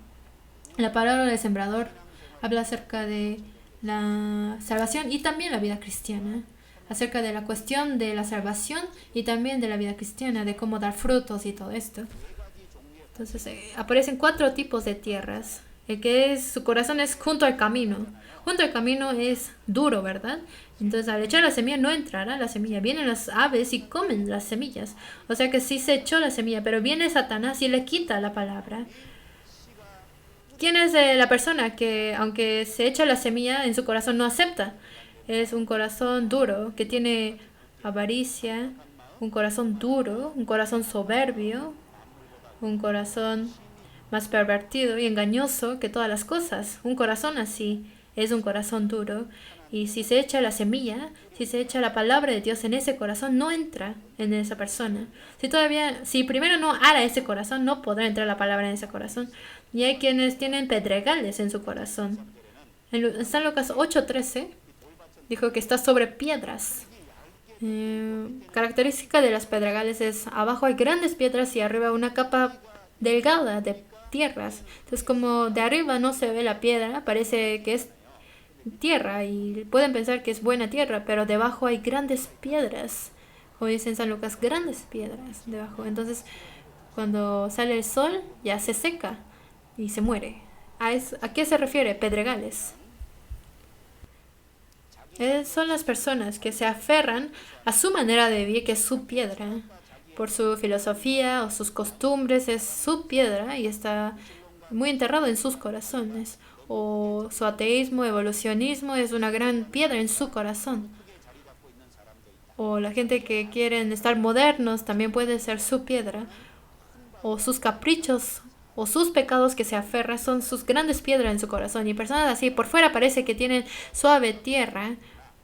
La parábola del sembrador habla acerca de la salvación y también la vida cristiana. Acerca de la cuestión de la salvación y también de la vida cristiana, de cómo dar frutos y todo esto. Entonces aparecen 4 tipos de tierras. El que es, su corazón es junto al camino. Junto al camino es duro, ¿verdad? Entonces al echar la semilla no entrará la semilla. Vienen las aves y comen las semillas. O sea que sí se echó la semilla, pero viene Satanás y le quita la palabra. ¿Quién es la persona que, aunque se echa la semilla, en su corazón no acepta? Es un corazón duro, que tiene avaricia, un corazón duro, un corazón soberbio, un corazón más pervertido y engañoso que todas las cosas. Un corazón así es un corazón duro. Y si se echa la semilla, si se echa la palabra de Dios en ese corazón, no entra en esa persona. Si primero no ara ese corazón, no podrá entrar la palabra en ese corazón. Y hay quienes tienen pedregales en su corazón. En San Lucas 8:13 dijo que está sobre piedras. Característica de las pedregales es abajo hay grandes piedras y arriba una capa delgada de tierras. Entonces como de arriba no se ve la piedra, parece que es tierra y pueden pensar que es buena tierra, pero debajo hay grandes piedras. Como dice en San Lucas, grandes piedras debajo. Entonces cuando sale el sol ya se seca y se muere. ¿A qué se refiere? Pedregales. Son las personas que se aferran a su manera de vivir, que es su piedra. Por su filosofía o sus costumbres es su piedra y está muy enterrado en sus corazones. O su ateísmo, evolucionismo es una gran piedra en su corazón. O la gente que quieren estar modernos también puede ser su piedra. O sus caprichos o sus pecados que se aferran son sus grandes piedras en su corazón. Y personas así, por fuera parece que tienen suave tierra.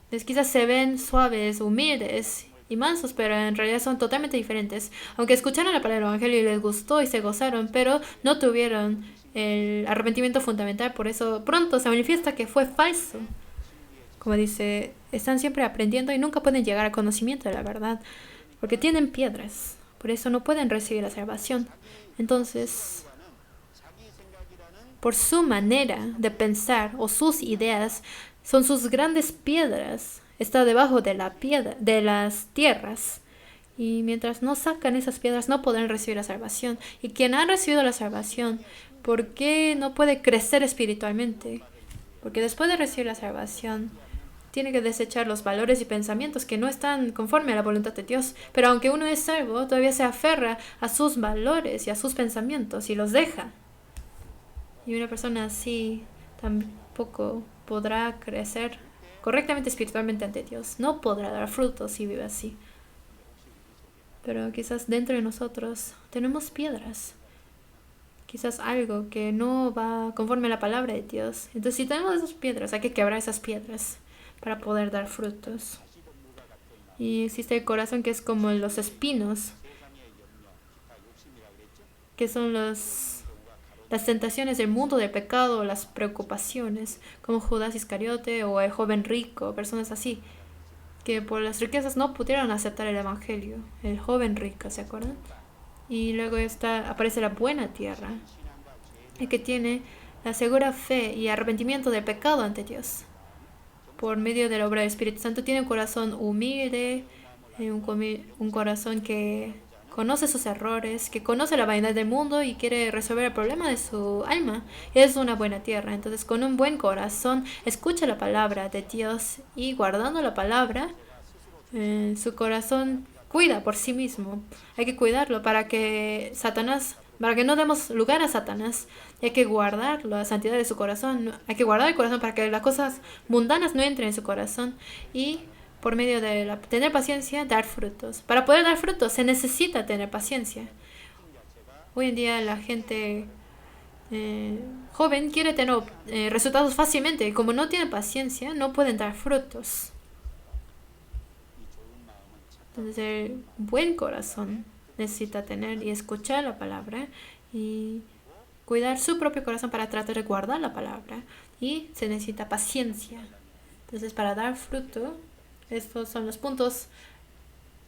Entonces quizás se ven suaves, humildes y mansos, pero en realidad son totalmente diferentes. Aunque escucharon la palabra del Evangelio y les gustó y se gozaron, pero no tuvieron el arrepentimiento fundamental. Por eso pronto se manifiesta que fue falso. Como dice, están siempre aprendiendo y nunca pueden llegar al conocimiento de la verdad. Porque tienen piedras. Por eso no pueden recibir la salvación. Entonces, por su manera de pensar o sus ideas, son sus grandes piedras. Está debajo de la piedra, de las tierras. Y mientras no sacan esas piedras, no podrán recibir la salvación. Y quien ha recibido la salvación, ¿por qué no puede crecer espiritualmente? Porque después de recibir la salvación, tiene que desechar los valores y pensamientos que no están conforme a la voluntad de Dios. Pero aunque uno es salvo, todavía se aferra a sus valores y a sus pensamientos y los deja. Y una persona así tampoco podrá crecer correctamente espiritualmente ante Dios. No podrá dar frutos si vive así. Pero quizás dentro de nosotros tenemos piedras. Quizás algo que no va conforme a la palabra de Dios. Entonces si tenemos esas piedras, hay que quebrar esas piedras para poder dar frutos. Y existe el corazón que es como los espinos, que son las tentaciones del mundo, del pecado, las preocupaciones, como Judas Iscariote o el joven rico, personas así, que por las riquezas no pudieron aceptar el evangelio. El joven rico, ¿se acuerdan? Y luego aparece la buena tierra, el que tiene la segura fe y arrepentimiento del pecado ante Dios. Por medio de la obra del Espíritu Santo tiene un corazón humilde, un corazón que conoce sus errores, que conoce la vanidad del mundo y quiere resolver el problema de su alma. Es una buena tierra. Entonces, con un buen corazón, escucha la palabra de Dios y guardando la palabra, su corazón cuida por sí mismo. Hay que cuidarlo para que no demos lugar a Satanás. Y hay que guardar la santidad de su corazón. Hay que guardar el corazón para que las cosas mundanas no entren en su corazón. Y por medio de tener paciencia, dar frutos. Para poder dar frutos se necesita tener paciencia. Hoy en día la gente joven quiere tener resultados fácilmente. Y como no tiene paciencia, no pueden dar frutos. Entonces el buen corazón necesita tener y escuchar la palabra y cuidar su propio corazón para tratar de guardar la palabra. Y se necesita paciencia. Entonces, para dar fruto, estos son los puntos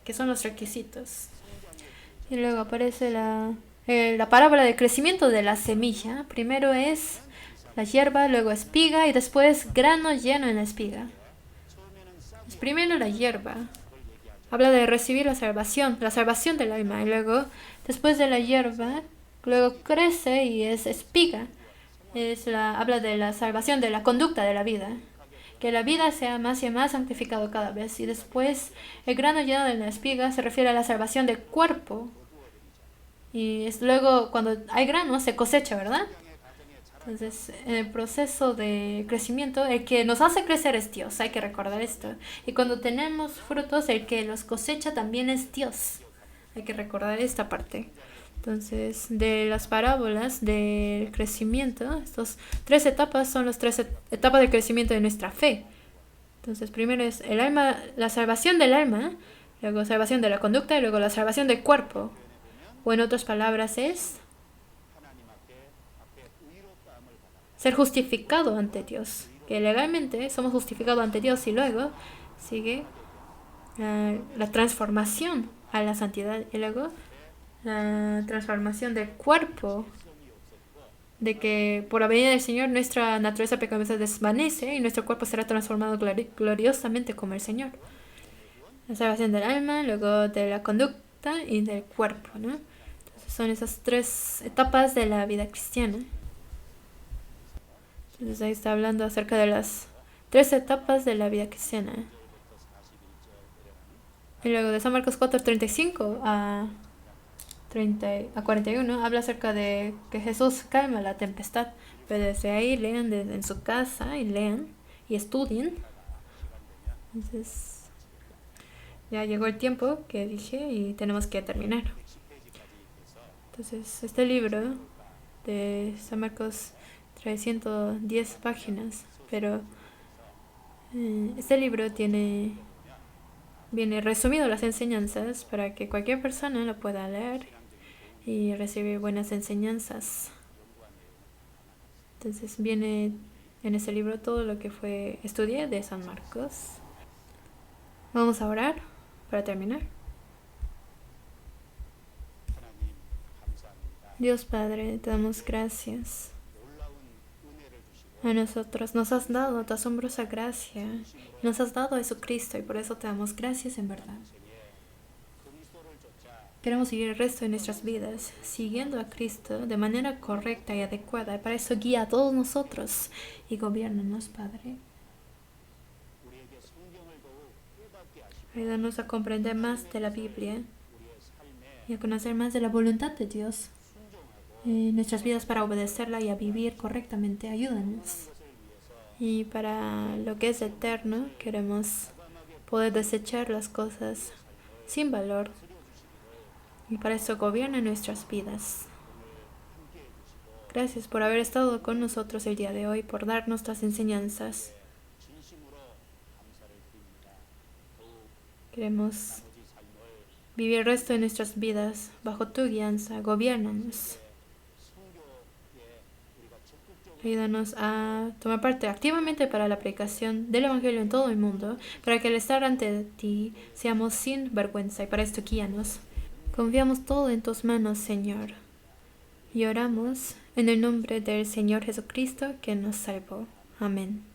que son los requisitos. Y luego aparece la parábola del crecimiento de la semilla. Primero es la hierba, luego espiga y después grano lleno en la espiga. Pues primero la hierba. Habla de recibir la salvación del alma. Y después de la hierba, luego crece y es espiga. Habla de la salvación, de la conducta de la vida. Que la vida sea más y más santificado cada vez. Y después, el grano lleno de la espiga se refiere a la salvación del cuerpo. Y luego, cuando hay grano, se cosecha, ¿verdad? Entonces, en el proceso de crecimiento, el que nos hace crecer es Dios. Hay que recordar esto. Y cuando tenemos frutos, el que los cosecha también es Dios. Hay que recordar esta parte. Entonces, de las parábolas del crecimiento, estas 3 etapas son las 3 etapas del crecimiento de nuestra fe. Entonces, primero es el alma, la salvación del alma, luego salvación de la conducta y luego la salvación del cuerpo. O en otras palabras es ser justificado ante Dios. Que legalmente somos justificados ante Dios y luego sigue la transformación a la santidad y luego la transformación del cuerpo, de que por la venida del Señor nuestra naturaleza pecaminosa desvanece y nuestro cuerpo será transformado gloriosamente como el Señor. La salvación del alma, luego de la conducta y del cuerpo, ¿no? Entonces son esas 3 etapas de la vida cristiana. Entonces ahí está hablando acerca de las 3 etapas de la vida cristiana. Y luego de San Marcos 4:35 a 41 habla acerca de que Jesús calma la tempestad. Pero desde ahí lean en su casa y lean y estudien. Entonces ya llegó el tiempo que dije y tenemos que terminar. Entonces este libro de San Marcos trae 110 páginas, pero este libro viene resumido las enseñanzas para que cualquier persona lo pueda leer y recibir buenas enseñanzas. Entonces viene en este libro todo lo que estudié de San Marcos. Vamos a orar para terminar. Dios Padre, te damos gracias. A nosotros nos has dado tu asombrosa gracia, nos has dado a Jesucristo y por eso te damos gracias en verdad. Queremos seguir el resto de nuestras vidas siguiendo a Cristo de manera correcta y adecuada. Y para eso guía a todos nosotros y gobiernanos, Padre. Ayúdanos a comprender más de la Biblia y a conocer más de la voluntad de Dios en nuestras vidas para obedecerla y a vivir correctamente. Ayúdanos. Y para lo que es eterno, queremos poder desechar las cosas sin valor. Y para eso gobierna nuestras vidas. Gracias por haber estado con nosotros el día de hoy, por darnos nuestras enseñanzas. Queremos vivir el resto de nuestras vidas bajo tu guianza. Gobiérnanos. Ayúdanos a tomar parte activamente para la predicación del Evangelio en todo el mundo, para que al estar ante ti seamos sin vergüenza. Y para esto guíanos. Confiamos todo en tus manos, Señor, y oramos en el nombre del Señor Jesucristo que nos salvó. Amén.